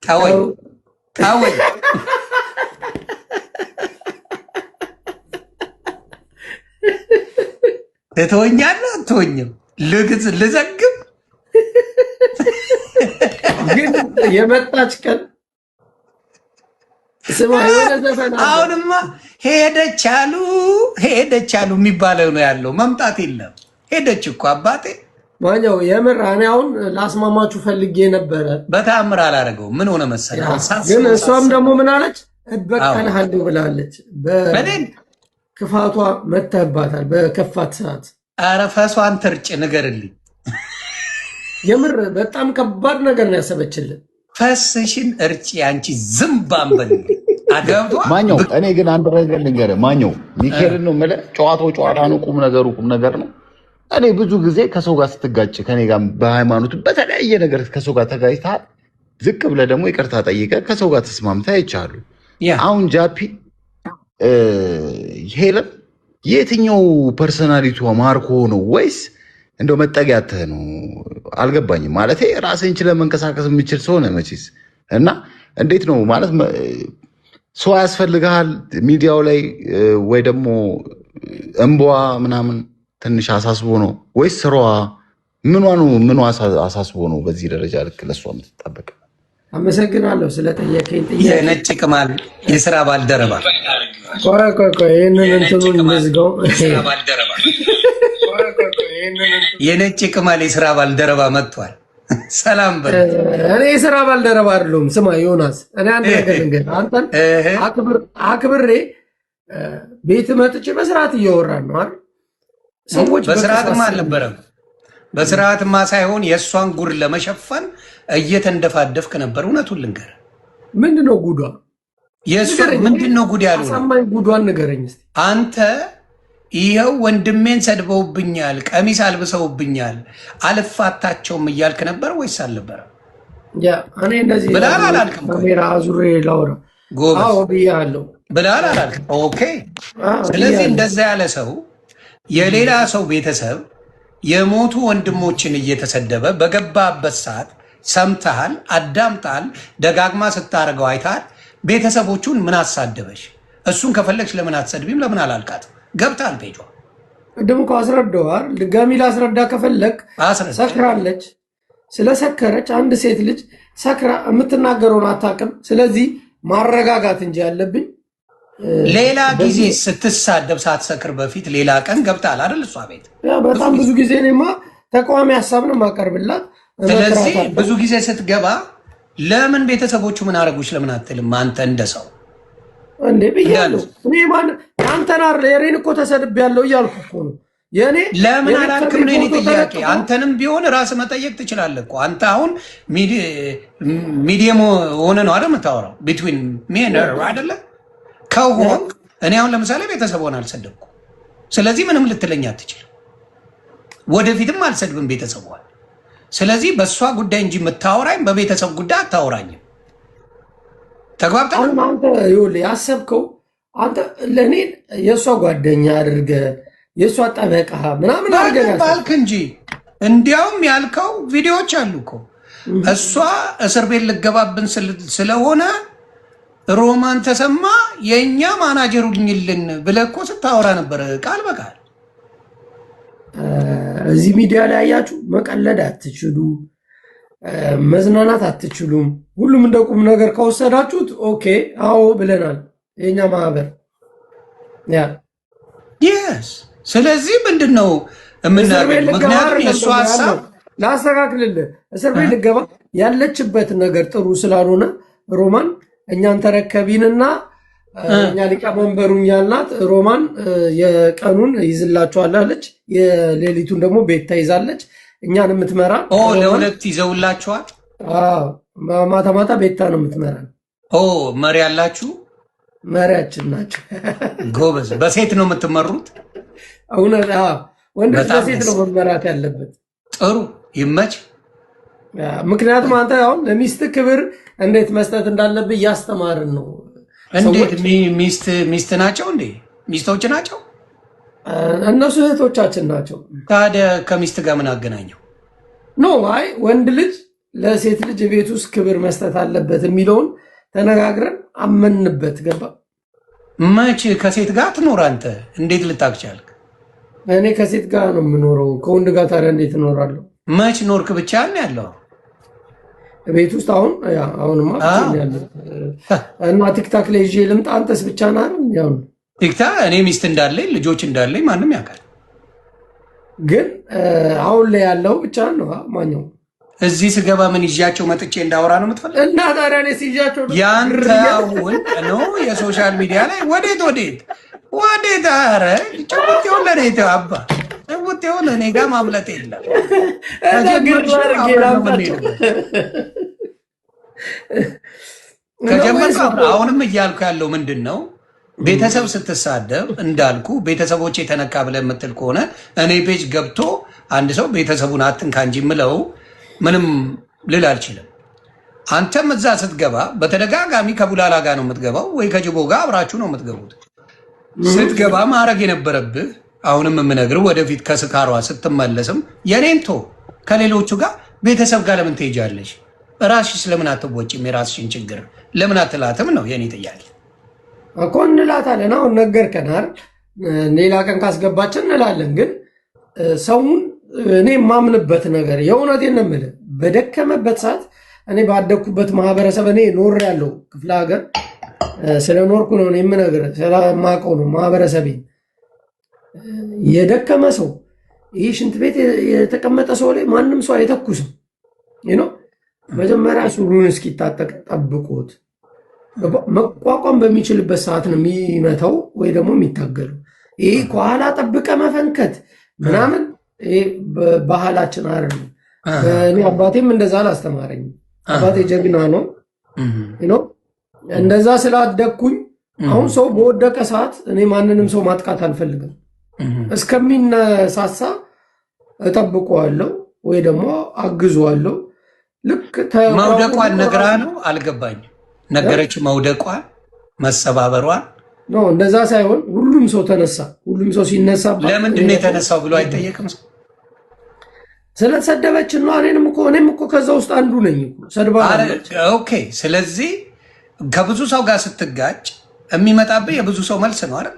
ተወኝ ተወኝ። ትተወኛለህ አትተወኝም? ልዘግብ ግን የመጣች ቀን ስማ የሆነ ዘፈን አሁንማ ሄደች አሉ የሚባለው ነው ያለው። መምጣት የለም ሄደች እኮ አባቴ። ማኛው የምር እኔ አሁን ላስማማችሁ ፈልጌ ነበረ። በተአምር አላደረገው። ምን ሆነ መሰለህ? ግን እሷም ደግሞ ምን አለች? እበቀልሃለሁ ብላለች። በክፋቷ መተህባታል። በከፋት ሰዓት ኧረ ፈሷን ትርጭ ንገርልኝ። የምር በጣም ከባድ ነገር ነው ያሰበችልን። ፈስሽን እርጭ አንቺ ዝምባም በል አገብቷ ማኛው። እኔ ግን አንድ ነገር ልንገርህ ማኛው፣ ሚካኤልን ነው የምልህ። ጨዋታው ጨዋታ ነው፣ ቁም ነገሩ ቁም ነገር ነው። እኔ ብዙ ጊዜ ከሰው ጋር ስትጋጭ ከኔ ጋር በሃይማኖቱ በተለያየ ነገር ከሰው ጋር ተጋጭተሃል፣ ዝቅ ብለህ ደግሞ ይቅርታ ጠይቀህ ከሰው ጋር ተስማምተህ አይቻሉ። አሁን ጃፒ ሄለን የትኛው ፐርሰናሊቲዋ ማርኮ ነው ወይስ እንደው መጠጊያትህ ነው? አልገባኝም። ማለት ራስህን ችለህ መንቀሳቀስ የምችል ሰው ነህ መቼስ። እና እንዴት ነው ማለት ሰው ያስፈልግሃል ሚዲያው ላይ ወይ ደግሞ እንቧ ምናምን ትንሽ አሳስቦ ነው ወይስ ስራዋ ምኗ አሳስቦ ነው በዚህ ደረጃ ልክ ለሷ የምትጠበቅ? አመሰግናለሁ ስለጠየቀኝ ጥያቄ። የነጭ ቅማል የስራ ባልደረባ ቆይ ይሄንን እንትኑን ልዝጋው። የነጭ ቅማል የስራ ባልደረባ መጥቷል። ሰላም በል። እኔ የስራ ባልደረባ አይደለሁም። ስማ ዮናስ፣ እኔ አንድ ነገር ልንገርህ። አንተን አክብሬ ቤት መጥቼ በስርዓት እያወራን ነው አይደል? ሰዎች በስርዓትማ አልነበረም። በስርዓትማ ሳይሆን የእሷን ጉድ ለመሸፈን እየተንደፋደፍክ ነበር። እውነቱን ልንገርህ። ምንድነው ጉዷ? የእሷን ምንድነው ጉድ ያሉ? አሳማኝ ጉዷን ንገረኝ እስኪ። አንተ ይኸው ወንድሜን ሰድበውብኛል፣ ቀሚስ አልብሰውብኛል፣ አልፋታቸውም እያልክ ነበር ወይስ አልነበረም? እኔ እንደዚህ ብለሃል አላልክም? ካሜራ አዙሬ ላውራ ብያለሁ ብለሃል አላልክም? ኦኬ። ስለዚህ እንደዛ ያለ ሰው የሌላ ሰው ቤተሰብ የሞቱ ወንድሞችን እየተሰደበ በገባበት ሰዓት ሰምተሃል፣ አዳምጠሃል፣ ደጋግማ ስታደርገው አይተሃል። ቤተሰቦቹን ምን አሳደበሽ? እሱን ከፈለግሽ ለምን አትሰድቢም? ለምን አላልቃት? ገብታል ፔጇ። ቅድም እኮ አስረዳዋል። ድጋሚ ላስረዳ ከፈለግ ሰክራለች። ስለሰከረች አንድ ሴት ልጅ ሰክራ የምትናገረውን አታውቅም። ስለዚህ ማረጋጋት እንጂ ያለብኝ ሌላ ጊዜ ስትሳደብ ሳትሰክር በፊት ሌላ ቀን ገብታል አይደል? እሷ ቤት በጣም ብዙ ጊዜ እኔማ ተቃዋሚ ሀሳብ ነው የማቀርብላት። ስለዚህ ብዙ ጊዜ ስትገባ ለምን ቤተሰቦቹ ምን አደረጉች ለምን አትልም? አንተ እንደ ሰው እንዴ ብያለሁ። እኔ አንተን የሬን እኮ ተሰድቤያለሁ እያልኩ እኮ ነው። የኔ ለምን አላልክም ነው የኔ ጥያቄ። አንተንም ቢሆን ራስህ መጠየቅ ትችላለህ እኮ። አንተ አሁን ሚዲየም ሆነ ነው አይደል የምታወራው? ቢትዊን ሜን አይደለ ከሆን እኔ አሁን ለምሳሌ ቤተሰቦን አልሰደብኩ። ስለዚህ ምንም ልትለኝ አትችልም። ወደፊትም አልሰድብም ቤተሰቧን። ስለዚህ በእሷ ጉዳይ እንጂ የምታወራኝ በቤተሰብ ጉዳይ አታወራኝም። ተግባብተን አንተ ይኸውልህ ያሰብከው አንተ ለእኔ የእሷ ጓደኛ አድርገህ የእሷ ጠበቃ ምናምን አድርገህ ባልክ እንጂ እንዲያውም ያልከው ቪዲዮዎች አሉ እኮ እሷ እስር ቤት ልገባብን ስለሆነ ሮማን ተሰማ የእኛ ማናጀሩ ልኝልን ብለህ እኮ ስታወራ ነበር ቃል በቃል። እዚህ ሚዲያ ላይ አያችሁ፣ መቀለድ አትችሉ፣ መዝናናት አትችሉም። ሁሉም እንደ ቁም ነገር ከወሰዳችሁት ኦኬ አዎ ብለናል የኛ ማህበር ስ ስለዚህ ምንድን ነው የምናደርገው? ምክንያቱም የእሱ ሀሳብ ላስተካክልልህ። እስር ቤት ልገባ ያለችበት ነገር ጥሩ ስላልሆነ ሮማን እኛን ተረከቢንና እኛ ሊቀመንበሩኝ ያልናት ሮማን የቀኑን ይዝላችኋላለች፣ የሌሊቱን ደግሞ ቤት ተይዛለች። እኛን የምትመራ ለሁለት ይዘውላችኋል። ማታ ማታ ቤታ ነው የምትመራ። መሪ ያላችሁ መሪያችን ናቸው። ጎበዝ። በሴት ነው የምትመሩት? እውነት ወንድ በሴት ነው መመራት ያለበት። ጥሩ ይመች። ምክንያቱም አንተ አሁን ለሚስት ክብር እንዴት መስጠት እንዳለብህ እያስተማርን ነው። እንዴት ሚስት ናቸው እንዴ? ሚስቶች ናቸው? እነሱ እህቶቻችን ናቸው። ታዲያ ከሚስት ጋር ምን አገናኘው? ኖ አይ ወንድ ልጅ ለሴት ልጅ ቤት ውስጥ ክብር መስጠት አለበት የሚለውን ተነጋግረን አመንበት። ገባ? መች ከሴት ጋር ትኖር? አንተ እንዴት ልታክቻልክ? እኔ ከሴት ጋር ነው የምኖረው። ከወንድ ጋር ታዲያ እንዴት እኖራለሁ? መች ኖርክ? ብቻ ነው ያለው ቤት ውስጥ። አሁንማ ያለው እና ቲክታክ ላይ ይዤ ልምጣ? አንተስ ብቻ ና ያው ቲክታክ። እኔ ሚስት እንዳለኝ ልጆች እንዳለኝ ማንም ያውቃል። ግን አሁን ላይ ያለው ብቻ ነው ማኛው። እዚህ ስገባ ምን ይዣቸው መጥቼ እንዳወራ ነው የምትፈልግ? እና ታዲያ እኔ ሲያቸው ያንተ አሁን ነው የሶሻል ሚዲያ ላይ ወዴት ኧረ ጭውት የሆነ ለኔ አባ ጭውት የሆነ እኔ ጋር ማምለጥ የለም። ከጀመርኩ አሁንም እያልኩ ያለው ምንድን ነው፣ ቤተሰብ ስትሳደብ እንዳልኩ ቤተሰቦች የተነካ ብለህ የምትል ከሆነ እኔ ፔጅ ገብቶ አንድ ሰው ቤተሰቡን አትንካ እንጂ የምለው ምንም ልል አልችልም። አንተም እዛ ስትገባ በተደጋጋሚ ከቡላላ ጋር ነው የምትገባው ወይ ከጅቦ ጋር አብራችሁ ነው የምትገቡት። ስትገባ ማድረግ የነበረብህ አሁንም የምነግርህ ወደፊት ከስካሯ ስትመለስም የኔንቶ ከሌሎቹ ጋር ቤተሰብ ጋር ለምን ትሄጃለሽ? ራስሽ ለምን አትወጪም? የራስሽን ችግር ለምን አትላትም ነው የኔ ጥያቄ እኮ። እንላታለን። አሁን ነገርከን አይደል? ሌላ ቀን ካስገባችን እንላለን። ግን ሰውን እኔ የማምንበት ነገር የእውነቴን ነው የምልህ፣ በደከመበት ሰዓት እኔ ባደግኩበት ማህበረሰብ እኔ ኖር ያለው ክፍለ ሀገር ስለኖርኩ ነው የምነግርህ፣ ስለማውቀው ነው ማህበረሰቤን። የደከመ ሰው ይህ ሽንት ቤት የተቀመጠ ሰው ላይ ማንም ሰው አይተኩስም። መጀመሪያ ሱሪውን እስኪታጠቅ ጠብቆት መቋቋም በሚችልበት ሰዓት ነው የሚመታው ወይ ደግሞ የሚታገሉ። ይህ ከኋላ ጠብቀ መፈንከት ምናምን ባህላችን አይደለም። እኔ አባቴም እንደዛ አላስተማረኝም። አባቴ ጀግና ነው። እንደዛ ስላደግኩኝ አሁን ሰው በወደቀ ሰዓት እኔ ማንንም ሰው ማጥቃት አልፈልግም። እስከሚነሳሳ እጠብቀዋለሁ ወይ ደግሞ አግዘዋለሁ። ልክ መውደቋን ነግራ ነው አልገባኝም። ነገረች መውደቋን መሰባበሯን ነው። እንደዛ ሳይሆን ሁሉም ሰው ተነሳ። ሁሉም ሰው ሲነሳ ለምንድን ነው የተነሳው ብሎ አይጠየቅም? ስለተሰደበች ነው። እኔም እኮ ከዛ ውስጥ አንዱ ነኝ። ሰድባ ኦኬ። ስለዚህ ከብዙ ሰው ጋር ስትጋጭ የሚመጣብህ የብዙ ሰው መልስ ነው አይደል?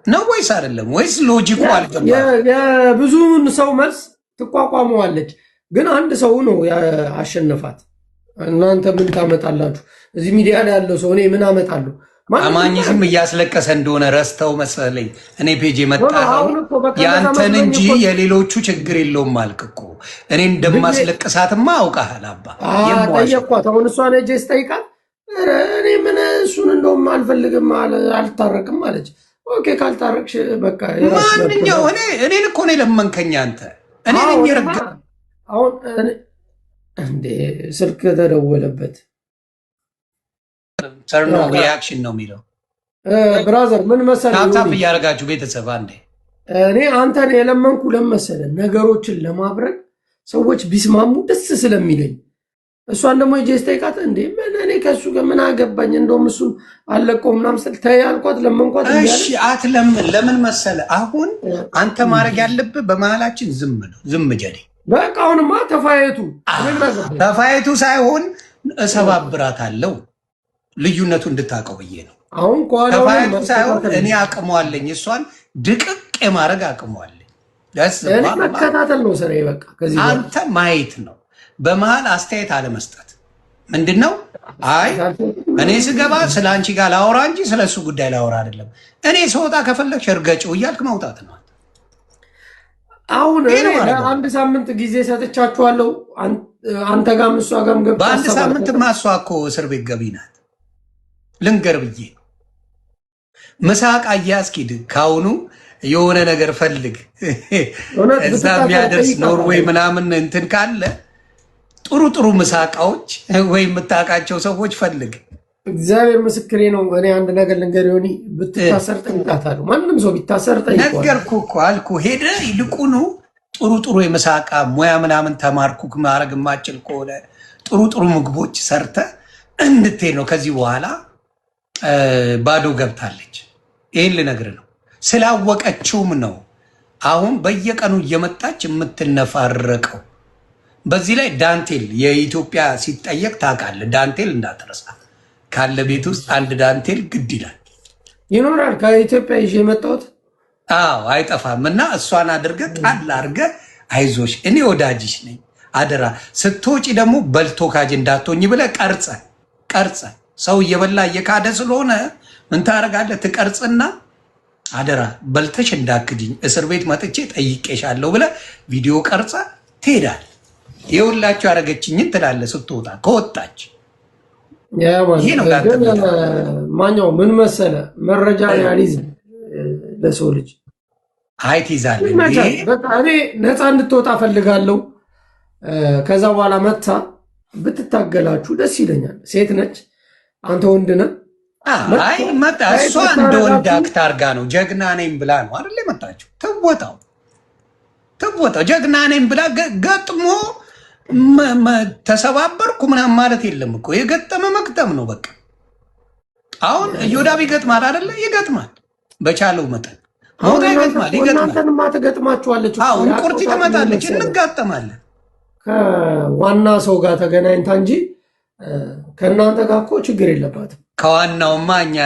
ነው ወይስ አይደለም? ወይስ ሎጂኩ አልገባም? የብዙውን ሰው መልስ ትቋቋመዋለች። ግን አንድ ሰው ነው አሸነፋት። እናንተ ምን ታመጣላችሁ? እዚህ ሚዲያ ላይ ያለው ሰው እኔ ምን አመጣለሁ? አማኝዝም እያስለቀሰ እንደሆነ ረስተው መሰለኝ እኔ ፔጅ የመጣኸው ያንተን እንጂ የሌሎቹ ችግር የለውም አልክ እኮ። እኔ እንደማስለቅሳትማ አውቃሃል አባ። ጠየኳት። አሁን እሷን ሄጄ ስጠይቃት እኔ ምን እሱን እንደውም አልፈልግም አልታረቅም አለች። ኦኬ ካልታረቅሽ በቃ ማንኛው እኔን እኮ ነው ለመንከኝ አንተ። እኔ ነኝ ረጋ። አሁን እንዴ ስልክ ተደወለበት ሰርኖ ሪያክሽን ነው የሚለው። ብራዘር ምን መሰለህ ታፕ እያደረጋችሁ ቤተሰብ አንዴ እኔ አንተን የለመንኩ ለመሰለህ ነገሮችን ለማብረድ ሰዎች ቢስማሙ ደስ ስለሚለኝ። እሷን ደግሞ የጄ ስጠይቃት እንዴ ምን እኔ ከሱ ጋር ምን አገባኝ እንደውም እሱን አለቀው ምናምን ስትል ተይ አልኳት፣ ለመንኳት። እሺ አትለምን። ለምን መሰለህ አሁን አንተ ማድረግ ያለብህ በመሀላችን ዝም ነው። ዝም ጀዴ በቃ አሁንማ ተፋየቱ ሳይሆን እሰባብራታለሁ ልዩነቱ እንድታውቀው ብዬ ነው። አሁን ተፋየቱ ሳይሆን እኔ አቅሟለኝ እሷን ድቅቅ የማድረግ አቅሟለኝ። መከታተል ነው ስራዬ። በቃ ከዚህ አንተ ማየት ነው። በመሀል አስተያየት አለመስጠት ምንድን ነው? አይ እኔ ስገባ ስለ አንቺ ጋር ላወራ እንጂ ስለ እሱ ጉዳይ ላወራ አይደለም። እኔ ስወጣ ከፈለግሽ እርገጭው እያልክ መውጣት ነው። አሁን አንድ ሳምንት ጊዜ ሰጥቻችኋለሁ። አንተ ጋርም እሷ ጋርም ገብታ በአንድ ሳምንት ማሷ እኮ እስር ቤት ገቢ ናት። ልንገር ብዬ ምሳቅ አያስኪድ ካሁኑ የሆነ ነገር ፈልግ እዛ የሚያደርስ ኖርዌይ ምናምን እንትን ካለ ጥሩ ጥሩ ምሳቃዎች ወይ የምታውቃቸው ሰዎች ፈልግ። እግዚአብሔር ምስክሬ ነው። እኔ አንድ ነገር ልንገር ሆኒ ብትታሰር ጠይቃታለሁ። ማንም ሰው ቢታሰር ጠይቃለሁ። ነገርኩህ እኮ አልኩህ። ሄደ ይልቁኑ ጥሩ ጥሩ የምሳቃ ሙያ ምናምን ተማርኩ ማድረግ የማችል ከሆነ ጥሩ ጥሩ ምግቦች ሰርተ እንድትሄድ ነው። ከዚህ በኋላ ባዶ ገብታለች። ይህን ልነግርህ ነው። ስላወቀችውም ነው አሁን በየቀኑ እየመጣች የምትነፋረቀው። በዚህ ላይ ዳንቴል የኢትዮጵያ ሲጠየቅ ታውቃለህ፣ ዳንቴል እንዳትረሳ ካለ ቤት ውስጥ አንድ ዳንቴል ግድ ይላል ይኖራል። ከኢትዮጵያ ይዤ የመጣሁት አዎ አይጠፋም። እና እሷን አድርገህ ጣል አድርገህ አይዞሽ እኔ ወዳጅሽ ነኝ አደራ ስትወጪ ደግሞ በልቶ ካጅ እንዳትሆኝ ብለህ ቀርጸ ሰው እየበላ እየካደ ስለሆነ ምን ታደርጋለህ? ትቀርጽና አደራ በልተሽ እንዳክድኝ እስር ቤት መጥቼ ጠይቄሻለሁ ብለህ ቪዲዮ ቀርጸ ትሄዳለህ። ይኸውላችሁ ያደረገችኝን ትላለህ ስትወጣ ከወጣች። ይሄ ነው ማኛው ምን መሰለ መረጃ ያሊዝ ለሰው ልጅ አይ ትይዛለህ። እኔ ነፃ እንድትወጣ ፈልጋለሁ። ከዛ በኋላ መታ ብትታገላችሁ ደስ ይለኛል። ሴት ነች፣ አንተ ወንድ ነህ። አይ መጣ እሷ እንደ ወንድ አክት አድርጋ ነው ጀግና ነኝ ብላ ነው አይደል የመጣችው። ትወጣው ጀግና ነኝ ብላ ገጥሞ ተሰባበርኩ ምናምን ማለት የለም እኮ የገጠመ መግጠም ነው በቃ። አሁን ዮዳብ ይገጥማል አይደለ? ይገጥማል በቻለው መጠን ሞታ ይገጥማል። እናንተንማ ትገጥማችኋለች። ቁርጢ ትመጣለች፣ እንጋጠማለን ከዋና ሰው ጋር ተገናኝታ እንጂ ከእናንተ ጋር እኮ ችግር የለባትም። ከዋናውማ እኛ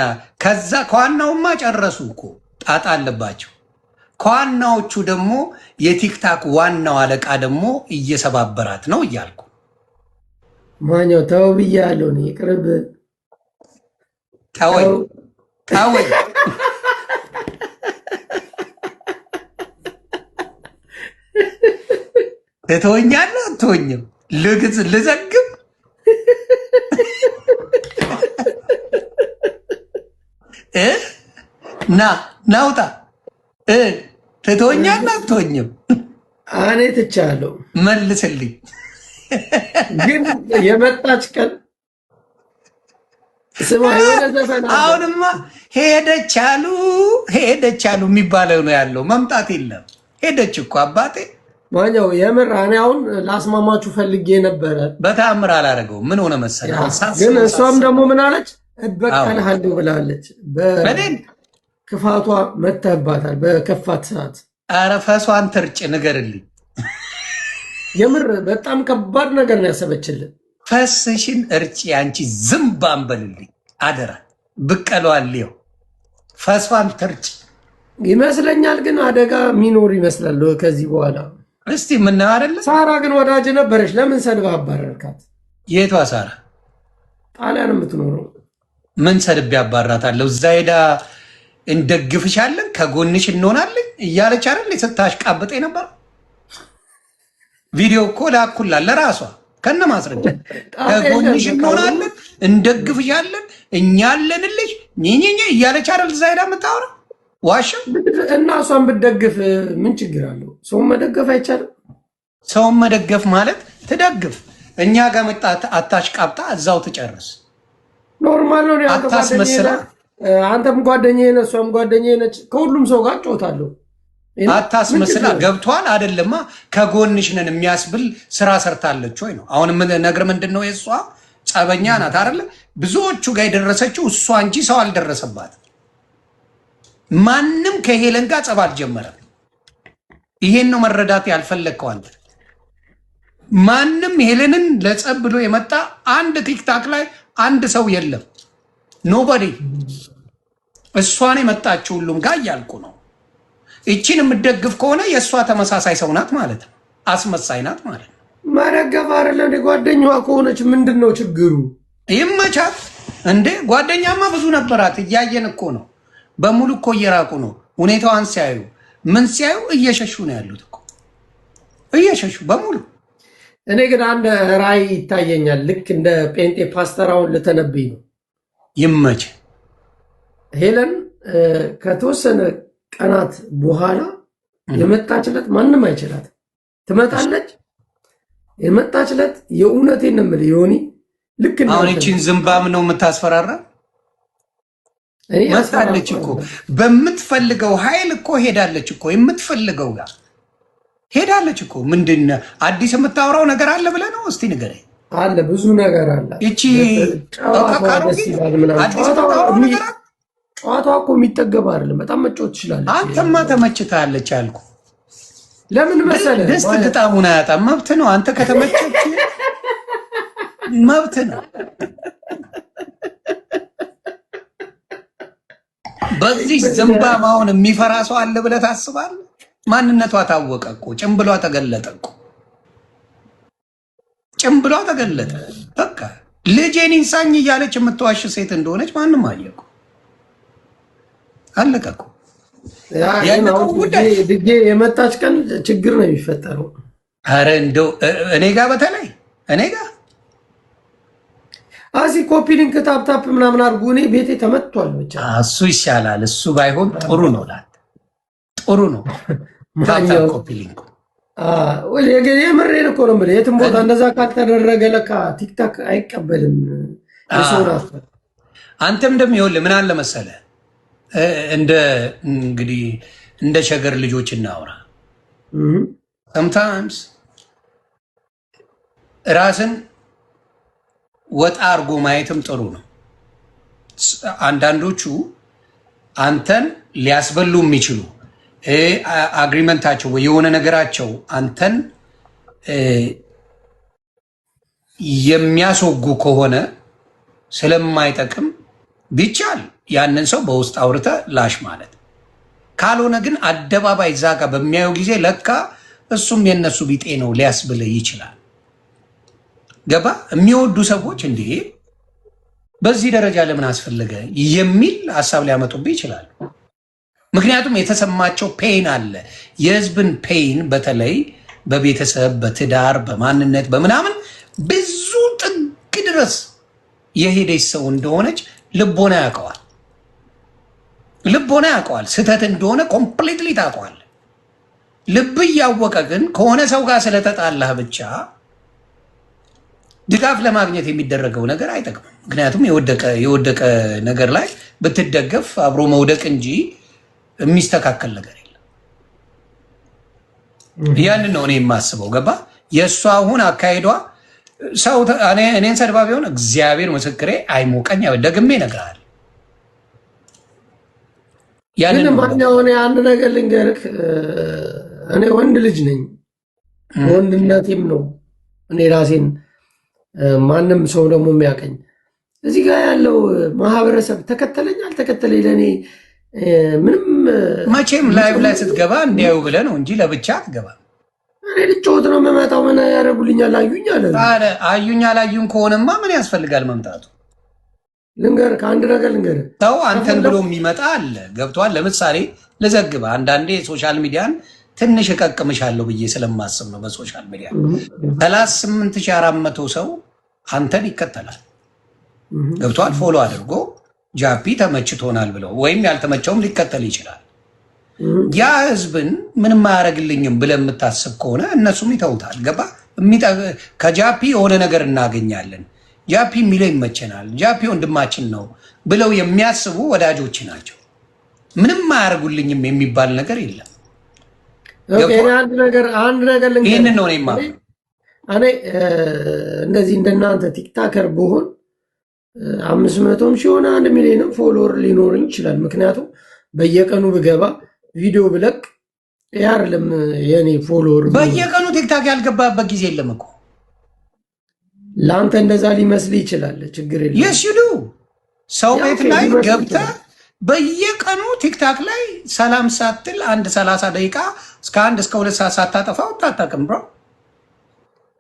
ከዋናውማ ጨረሱ እኮ ጣጣ አለባቸው። ከዋናዎቹ ደግሞ የቲክታክ ዋናው አለቃ ደግሞ እየሰባበራት ነው እያልኩ ማኛው ተው ብያለሁ። እኔ ቅርብ ተወኝ ትተወኛለህ አትተወኝም? ልዘግብ ናውጣ ትተወኛለህ አትተወኝም? እኔ ትቻለሁ። መልስልኝ። ግን የመጣች ቀን ስማ የሆነ ዘፈን አሁንማ ሄደች አሉ የሚባለው ነው ያለው። መምጣት የለም ሄደች እኮ አባቴ ማኛው የምር እኔ አሁን ላስማማችሁ ፈልጌ ነበረ። በተአምር አላደረገው። ምን ሆነ መሰለህ? ግን እሷም ደግሞ ምን አለች? እበቀልሃለሁ ብላለች። በክፋቷ መተህባታል። በከፋት ሰዓት ኧረ ፈሷን ትርጭ ንገርልኝ። የምር በጣም ከባድ ነገር ነው ያሰበችልን። ፈስሽን እርጭ አንቺ ዝምብ አንበልልኝ አደራ። ብቀለዋልየው ፈሷን ትርጭ ይመስለኛል። ግን አደጋ ሚኖር ይመስላል ከዚህ በኋላ። እስቲ ምነው አይደለ? ሳራ ግን ወዳጅ ነበረች። ለምን ሰድባ አባረርካት? የቷ ሳራ? ጣሊያን የምትኖረው። ምን ሰድቤ አባራታለሁ? እዛ ሄዳ እንደግፍሻለን ከጎንሽ እንሆናለን እያለች አይደል ስታሽቃብጥ ነበር። ቪዲዮ እኮ ላኩላል ለራሷ ከነ ማስረጃ። ከጎንሽ እንሆናለን እንደግፍሻለን እኛ አለንልሽ ኝኝኝ እያለች አይደል እዛ ሄዳ የምታወራ ዋሽም እና እሷን ብትደግፍ ምን ችግር አለው? ሰውን መደገፍ አይቻልም? ሰውን መደገፍ ማለት ትደግፍ፣ እኛ ጋር መጣ አታሽቃብጣ እዛው ትጨርስ። ኖርማል ነው። አታስመስላ። አንተም ጓደኛዬ ነህ፣ እሷም ጓደኛዬ ነች። ከሁሉም ሰው ጋር ጮታለሁ። አታስመስላ። ገብቷል አይደለማ? ከጎንሽ ነን የሚያስብል ስራ ሰርታለች ወይ ነው አሁን ነግር። ምንድን ነው የእሷ ጸበኛ ናት አይደለ? ብዙዎቹ ጋር የደረሰችው እሷ እንጂ ሰው አልደረሰባትም። ማንም ከሄለን ጋር ጸብ አልጀመረም። ይሄን ነው መረዳት ያልፈለግከው አንተ። ማንም ሄለንን ለጸብ ብሎ የመጣ አንድ ቲክታክ ላይ አንድ ሰው የለም። ኖበዲ እሷን የመጣችው ሁሉም ጋር እያልኩ ነው። እቺን የምደግፍ ከሆነ የእሷ ተመሳሳይ ሰው ናት ማለት ነው። አስመሳይ ናት ማለት ነው። መረገፍ አይደለም። ጓደኛዋ ከሆነች ምንድን ነው ችግሩ? ይመቻት እንዴ። ጓደኛማ ብዙ ነበራት። እያየን እኮ ነው። በሙሉ እኮ እየራቁ ነው። ሁኔታዋን ሲያዩ ምን ሲያዩ እየሸሹ ነው ያሉት እኮ እየሸሹ በሙሉ። እኔ ግን አንድ ራዕይ ይታየኛል። ልክ እንደ ጴንጤ ፓስተራውን ልተነብይ ነው። ይመች ሄለን ከተወሰነ ቀናት በኋላ የመጣችለት ማንም አይችላት ትመጣለች። የመጣችለት የእውነቴን ነው የምልህ ዮኒ። ልክ አሁን እቺን ዝምባም ነው የምታስፈራራ። መጣለች እኮ በምትፈልገው ኃይል እኮ ሄዳለች እኮ የምትፈልገው ጋር ሄዳለች እኮ። ምንድን አዲስ የምታወራው ነገር አለ ብለህ ነው? እስቲ ንገረኝ። አለ ብዙ ነገር አለ። እቺ ጨዋታዋ እኮ የሚጠገብ አይደለም። በጣም መጫወት ትችላለች። አንተማ ተመችታለች አልኩ። ለምን መሰለህ ደስት ግጣሙን አያጣም። መብት ነው። አንተ ከተመቸች መብት ነው። በዚህ ዘንባባውን የሚፈራ ሰው አለ ብለህ ታስባለህ? ማንነቷ ታወቀ እኮ፣ ጭምብሏ ተገለጠ እኮ፣ ጭምብሏ ተገለጠ። በቃ ልጄን ይንሳኝ እያለች የምትዋሽ ሴት እንደሆነች ማንም አየቁ። አለቀ እኮ። ድጌ የመጣች ቀን ችግር ነው የሚፈጠረው። አረ እንደው እኔ ጋር በተለይ እኔ ጋር አዚ ኮፒ ሊንክ ታፕታፕ ምናምን አድርጉ። እኔ ቤቴ ተመቷል። ብቻ እሱ ይሻላል። እሱ ባይሆን ጥሩ ነው። ጥሩ ነው። ታፕታፕ ኮፒ ሊንክ የምሬን እኮ ነው የምልህ። የትም ቦታ እንደዛ ካልተደረገ ለካ ቲክታክ አይቀበልም። አንተም እንደሚሆንልህ ምን አለ መሰለህ፣ እንግዲህ እንደ ሸገር ልጆች እናውራ። ሰምታይምስ ራስን ወጣ አርጎ ማየትም ጥሩ ነው። አንዳንዶቹ አንተን ሊያስበሉ የሚችሉ አግሪመንታቸው ወይ የሆነ ነገራቸው አንተን የሚያስወጉ ከሆነ ስለማይጠቅም ቢቻል ያንን ሰው በውስጥ አውርተ ላሽ ማለት፣ ካልሆነ ግን አደባባይ እዛ ጋር በሚያየው ጊዜ ለካ እሱም የነሱ ቢጤ ነው ሊያስብልህ ይችላል። ገባ? የሚወዱ ሰዎች እንዴ በዚህ ደረጃ ለምን አስፈለገ የሚል ሀሳብ ሊያመጡብህ ይችላሉ። ምክንያቱም የተሰማቸው ፔን አለ። የህዝብን ፔን በተለይ በቤተሰብ፣ በትዳር፣ በማንነት፣ በምናምን ብዙ ጥግ ድረስ የሄደች ሰው እንደሆነች ልቦና ያውቀዋል። ልቦና ያውቀዋል። ስህተት እንደሆነ ኮምፕሊትሊ ታውቀዋል። ልብ እያወቀ ግን ከሆነ ሰው ጋር ስለተጣላህ ብቻ ድጋፍ ለማግኘት የሚደረገው ነገር አይጠቅምም። ምክንያቱም የወደቀ ነገር ላይ ብትደገፍ አብሮ መውደቅ እንጂ የሚስተካከል ነገር የለም። ያንን ነው እኔ የማስበው። ገባ? የእሷ አሁን አካሄዷ ሰው እኔን ሰድባ ቢሆን እግዚአብሔር ምስክሬ አይሞቀኝ፣ ደግሜ እነግርሃለሁ። ግን ማንኛውን አንድ ነገር ልንገርህ፣ እኔ ወንድ ልጅ ነኝ፣ ወንድነቴም ነው እኔ ራሴን ማንም ሰው ደግሞ የሚያቀኝ። እዚህ ጋር ያለው ማህበረሰብ ተከተለኝ አልተከተለኝ ለእኔ ምንም። መቼም ላይቭ ላይ ስትገባ እንዲያዩ ብለህ ነው እንጂ ለብቻ አትገባ። እኔ ልጫወት ነው የምመጣው። ምን ያደርጉልኛል? አዩኝ አለ። አዩኝ አላዩኝ ከሆነማ ምን ያስፈልጋል መምጣቱ? ልንገርህ፣ ከአንድ ነገር ልንገርህ፣ ሰው አንተን ብሎ የሚመጣ አለ። ገብቶሃል? ለምሳሌ ልዘግባ አንዳንዴ ሶሻል ሚዲያን ትንሽ እቀቅምሻለሁ ብዬ ስለማስብ ነው። በሶሻል ሚዲያ 38,400 ሰው አንተን ይከተላል። ገብቶሃል? ፎሎ አድርጎ ጃፒ ተመችቶናል ብለው ወይም ያልተመቸውም ሊከተል ይችላል። ያ ህዝብን ምንም አያደርግልኝም ብለህ የምታስብ ከሆነ እነሱም ይተውታል። ገባ? ከጃፒ የሆነ ነገር እናገኛለን፣ ጃፒ የሚለው ይመቸናል፣ ጃፒ ወንድማችን ነው ብለው የሚያስቡ ወዳጆች ናቸው። ምንም አያደርጉልኝም የሚባል ነገር የለም። አንድ ነገር ይህንን ነው እኔማ እኔ እንደዚህ እንደናንተ ቲክታከር ብሆን 500ም ሺሆን 1 ሚሊዮንም ፎሎወር ሊኖርኝ ይችላል። ምክንያቱም በየቀኑ ብገባ ቪዲዮ ብለቅ ያርለም የኔ ፎሎወር በየቀኑ ቲክታክ ያልገባበት ጊዜ የለም እኮ። ለአንተ እንደዛ ሊመስል ይችላል። ችግር የለም። የሽዱ ሰው ቤት ላይ ገብተህ በየቀኑ ቲክታክ ላይ ሰላም ሳትል 30 ደቂቃ እስከ 1 እስከ 2 ሰዓት ሳታጠፋው ታጣቅም ብሮ።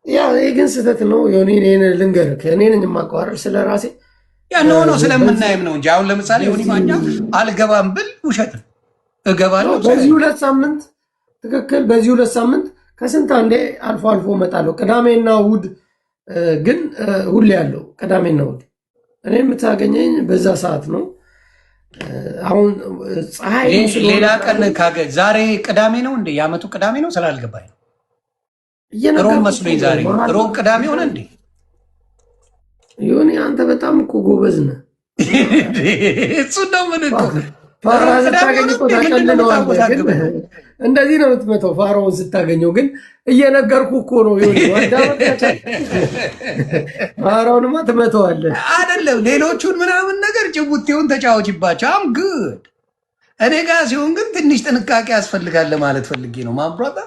ያ ይሄ ግን ስህተት ነው። ልንገርህ፣ እኔ ነኝ የማቋረጥ ስለራሴ ኖ ስለምናይም ነው እንጂ አሁን ለምሳሌ ሆኒ ማኛ አልገባም ብል ውሸት እገባለሁ። በዚህ 2 ሳምንት ትክክል፣ በዚህ 2 ሳምንት ከስንት አንዴ አልፎ እመጣለሁ። ቅዳሜና እሑድ ግን ሁሌ ያለው ቅዳሜና እሑድ እኔ የምታገኘኝ በዛ ሰዓት ነው። አሁን ፀሐይ ሌላ ቀን ዛሬ ቅዳሜ ነው እንዴ? የዓመቱ ቅዳሜ ነው ስላልገባኝ ነው። ሮብ መስሎኝ ዛሬ ሮብ ቅዳሜ ሆነ እንዴ? ይሁን። አንተ በጣም እኮ ጎበዝ ነህ። እሱ ነው ምን እኮ ፋራ ስታገኝ እኮ ታቀልለዋለህ። እንደዚህ ነው የምትመተው ፋራውን ስታገኘው። ግን እየነገርኩ እኮ ነው። ፋራውንማ ትመተዋለህ አይደለም። ሌሎቹን ምናምን ነገር ጭቡቴውን ተጫወችባቸው። አም ግድ እኔ ጋር ሲሆን ግን ትንሽ ጥንቃቄ ያስፈልጋል ማለት ፈልጌ ነው። ማብራታ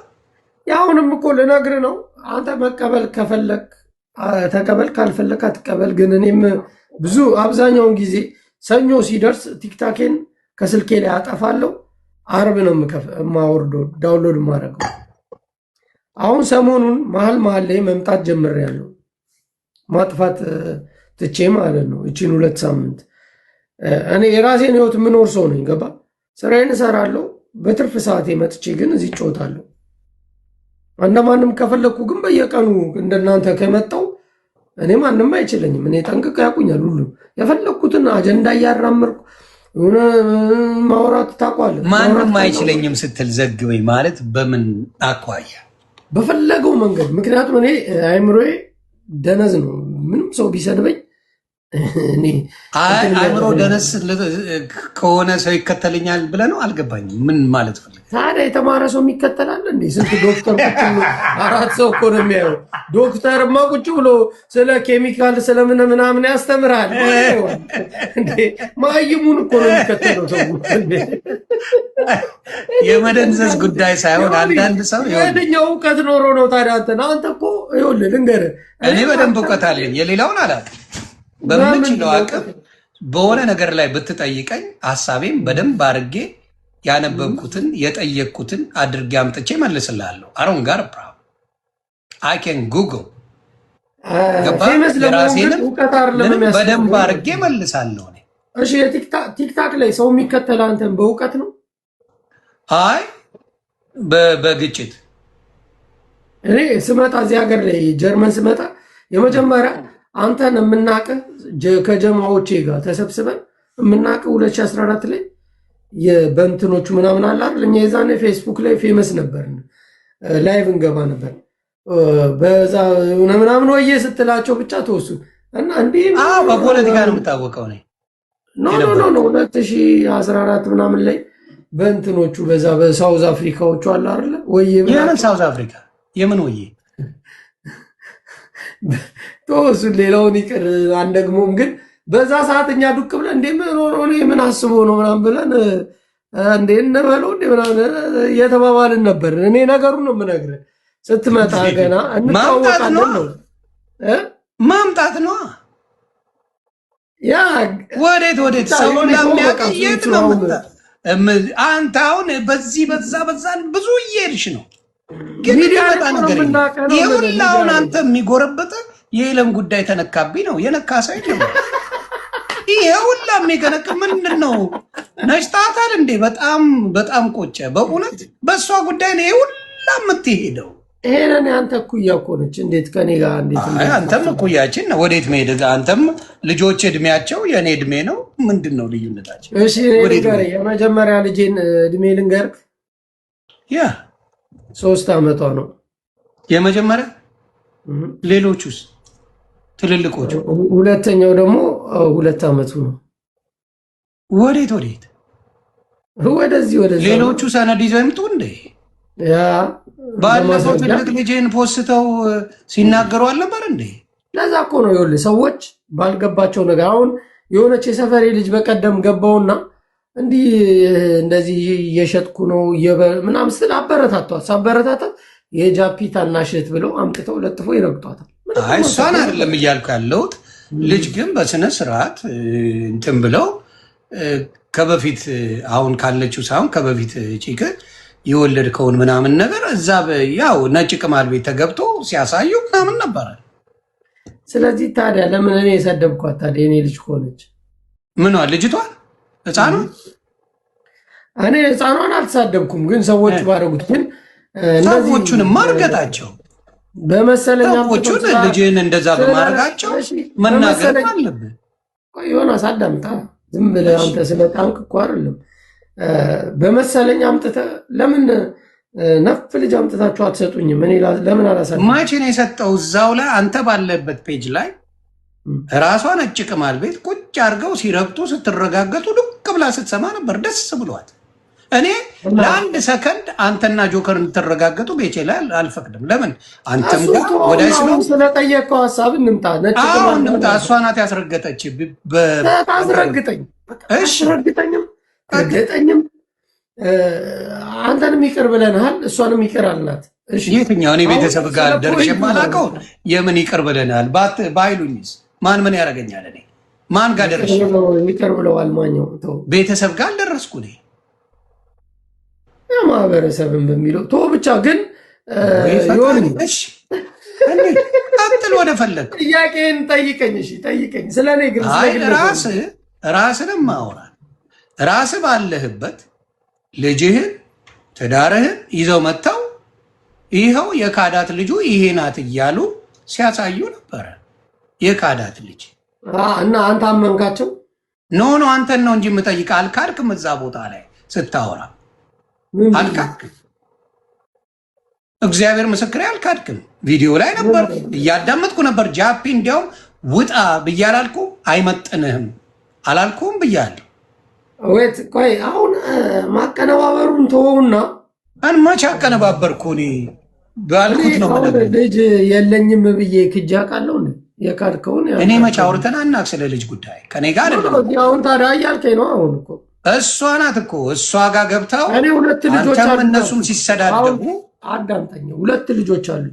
ያሁንም እኮ ልነግርህ ነው። አንተ መቀበል ከፈለግ ተቀበል፣ ካልፈለግ አትቀበል። ግን እኔም ብዙ አብዛኛውን ጊዜ ሰኞ ሲደርስ ቲክታኬን ከስልኬ ላይ አጠፋለሁ። አርብ ነው የማወርደው ዳውንሎድ የማደርገው። አሁን ሰሞኑን መሀል ላይ መምጣት ጀምሬያለሁ። ማጥፋት ትቼ ማለት ነው። እቺን 2 ሳምንት እኔ የራሴን ህይወት የምኖር ሰው ነኝ። ገባ ስራዬን እሰራለሁ። በትርፍ ሰዓቴ መጥቼ ግን እዚህ ጮታለሁ። እንደማንም ከፈለኩ ግን በየቀኑ እንደናንተ ከመጣው እኔ ማንም አይችለኝም። እኔ ጠንቅቀ ያውቁኛል። ሁሉ የፈለኩትን አጀንዳ እያራመርኩ የሆነ ማውራት ታውቋለህ። ማንም አይችለኝም ስትል ዘግበኝ ማለት በምን አኳያ? በፈለገው መንገድ። ምክንያቱም እኔ አይምሮዬ ደነዝ ነው። ምንም ሰው ቢሰድበኝ አይምሮ ደነስ ከሆነ ሰው ይከተልኛል ብለህ ነው? አልገባኝም። ምን ማለት ፈልገህ? ታዲያ የተማረ ሰው የሚከተላል እንዴ? ስንት ዶክተር ቁጭ ብሎ 4 ሰው እኮ ነው የሚያየው። ዶክተርማ ቁጭ ብሎ ስለ ኬሚካል ስለምን ምናምን ያስተምራል። ማይሙን እኮ ነው የሚከተለው ሰው። የመደንዘዝ ጉዳይ ሳይሆን አንዳንድ ሰው የትኛው እውቀት ኖሮ ነው ታዲያ? አንተ እኮ ይኸውልህ ልንገርህ፣ እኔ በደንብ እውቀት አለኝ። የሌላውን አላውቅም። በምችለው አቅም በሆነ ነገር ላይ ብትጠይቀኝ ሀሳቤም በደንብ አድርጌ ያነበብኩትን የጠየቅኩትን አድርጌ አምጥቼ መልስልሃለሁ። አሮን ጋር አይኬን ጉግል የራሴንም በደንብ አድርጌ መልሳለሁ። እሺ ቲክታክ ላይ ሰው የሚከተል አንተን በእውቀት ነው? አይ በግጭት እኔ ስመጣ እዚህ ሀገር ላይ ጀርመን ስመጣ የመጀመሪያ አንተን የምናቅህ ከጀማዎቼ ጋር ተሰብስበን የምናቅህ 2014 ላይ የበንትኖቹ ምናምን አለ አይደል? እኛ የዛኔ ፌስቡክ ላይ ፌመስ ነበርን። ላይቭ እንገባ ነበር። በዛ ምናምን ወየ ስትላቸው ብቻ ተወሱ እና እንዲህ በፖለቲካ ነው የምታወቀው ነኝ። ኖ 2014 ምናምን ላይ በእንትኖቹ በዛ በሳውዝ አፍሪካዎቹ አለ አይደል? ወየ የምን ሳውዝ አፍሪካ የምን ወየ ተወሱ። ሌላውን ይቅር አንደግሞም። ግን በዛ ሰዓት እኛ ዱቅ ብለን እንዴ ምን አስቦ ነው ምናምን ብለን እንዴ እንበለው እንዴ ምናምን እየተባባልን ነበር። እኔ ነገሩን ነው የምነግርህ። ስትመጣ ገና እንታወቃለን ነው ማምጣት ነው። ያ ወዴት ሰው ለሚያቀየት ነው። አንተ አሁን በዚህ በዛን ብዙ እየሄድሽ ነው። ግን የሚመጣ ነገር ይሁን አንተ የሚጎረበጠ የለም ጉዳይ ተነካብኝ ነው። የነካ ሰው የለም። ይሄ ሁላ የሚገነቅ ምንድን ነው? ነጭታታል እንዴ? በጣም ቆጨ በእውነት በእሷ ጉዳይ ነው ይሄ ሁላ የምትሄደው። ይሄንን አንተ እኩያ እኮ ነች። እንዴት ከኔ ጋር እንዴት? አንተም እኩያችን ነው። ወዴት መሄድ? አንተም ልጆች እድሜያቸው የእኔ እድሜ ነው። ምንድን ነው ልዩነታቸው? እሺ የመጀመሪያ ልጄን እድሜ ልንገርህ። ያ 3 ዓመቷ ነው የመጀመሪያ። ሌሎቹስ ትልልቆቹ? ሁለተኛው ደግሞ 2 ዓመቱ ነው። ወዴት ወደዚህ ሌሎቹ ሰነድ ይዘው ይምጡ እንዴ? ያ ባለፈው ትልቅ ልጄን ፖስተው ሲናገሩ አልነበር እንዴ? ለዛ እኮ ነው ይኸውልህ፣ ሰዎች ባልገባቸው ነገር አሁን የሆነች የሰፈሬ ልጅ በቀደም ገባውና እንደዚህ እየሸጥኩ ነው ምናምን ስል አበረታቷት። ሳበረታታት የጃፒ ታናሽ እህት ብለው አምጥተው ለጥፎ ይረግጧታል። እሷን አይደለም እያልኩ ያለሁት። ልጅ ግን በስነ ስርዓት እንትን ብለው ከበፊት አሁን ካለችው ሳይሆን ከበፊት ጭቅ የወለድከውን ምናምን ነገር እዛ ያው ነጭ ቅማል ቤት ተገብቶ ሲያሳዩ ምናምን ነበረ። ስለዚህ ታዲያ ለምን እኔ የሰደብኳት ታዲያ? የኔ ልጅ ከሆነች ምኗ ልጅቷን ህፃኑ እኔ ህፃኗን አልተሳደብኩም፣ ግን ሰዎች ባደረጉት ግን ሰዎቹን ማርገጣቸው በመሰለኛ ሰዎቹን ልጅን እንደዛ በማድረጋቸው መናገር አለብን። ዮናስ አዳምጣ፣ ዝም ብለህ አንተ ስለጣንክ እኮ አይደለም። በመሰለኝ አምጥተህ ለምን ነፍ ልጅ አምጥታችሁ አትሰጡኝም? እኔ ለምን አላሳድም? መቼ ነው የሰጠው? እዛው ላይ አንተ ባለበት ፔጅ ላይ ራሷ ነጭ ቅማል ቤት ቁጭ አድርገው ሲረግጡ ስትረጋገጡ ዱቅ ብላ ስትሰማ ነበር። ደስ ብሏት። እኔ ለአንድ ሰከንድ አንተና ጆከር እንድትረጋገጡ ቤቼ ላይ አልፈቅድም። ለምን አንተም ጋር ወዳይ ስለጠየቀው ሀሳብ እንምጣ። እንምጣ። እሷ ናት ያስረገጠች። ታስረግጠኝ። አስረግጠኝም እርግጠኝም አንተንም ይቅር ብለናል፣ እሷንም ይቅር አልናት። የትኛው እኔ ቤተሰብ ጋር ደርሼ የማላውቀውን የምን ይቅር ብለናል ባይሉኝስ ማን ምን ያደርገኛል? እኔ ማን ጋር ደርሼ ይቅር ብለዋል? ማኛው ቤተሰብ ጋር አልደረስኩ። እኔ ማህበረሰብን በሚለው ቶ ብቻ ግን ቀጥል ወደ ፈለግ ጥያቄን ጠይቀኝ። እሺ ጠይቀኝ። ስለ እኔ ግን ራስንም ማውራል ራስ ባለህበት ልጅህን ትዳርህን ይዘው መጥተው ይኸው የካዳት ልጁ ይሄ ናት እያሉ ሲያሳዩ ነበረ። የካዳት ልጅ እና አንተ አመንካቸው? ኖ አንተን ነው እንጂ የምጠይቅ። አልካድክም? እዛ ቦታ ላይ ስታወራ አልካድክም? እግዚአብሔር ምስክሬ አልካድክም። ቪዲዮ ላይ ነበር እያዳመጥኩ ነበር። ጃፒ እንዲያውም ውጣ ብያላልኩ? አይመጥንህም አላልኩም ብያለሁ። ወይት ቆይ አሁን ማቀነባበሩን ተወውና መቼ አቀነባበርኩ? እኔ ባልኩት ነው ልጅ የለኝም ብዬ ክጃ ቃለው የካድከውን እኔ መቼ አውርተን አናውቅ ስለ ልጅ ጉዳይ ከኔ ጋር አሁን ታዲያ እያልከኝ ነው። አሁን እኮ እሷ ናት እኮ እሷ ጋር ገብተው እኔ ሁለት ልጆች አሉ። እነሱም ሲሰዳደቡ አዳምጠኝ። ሁለት ልጆች አሉ።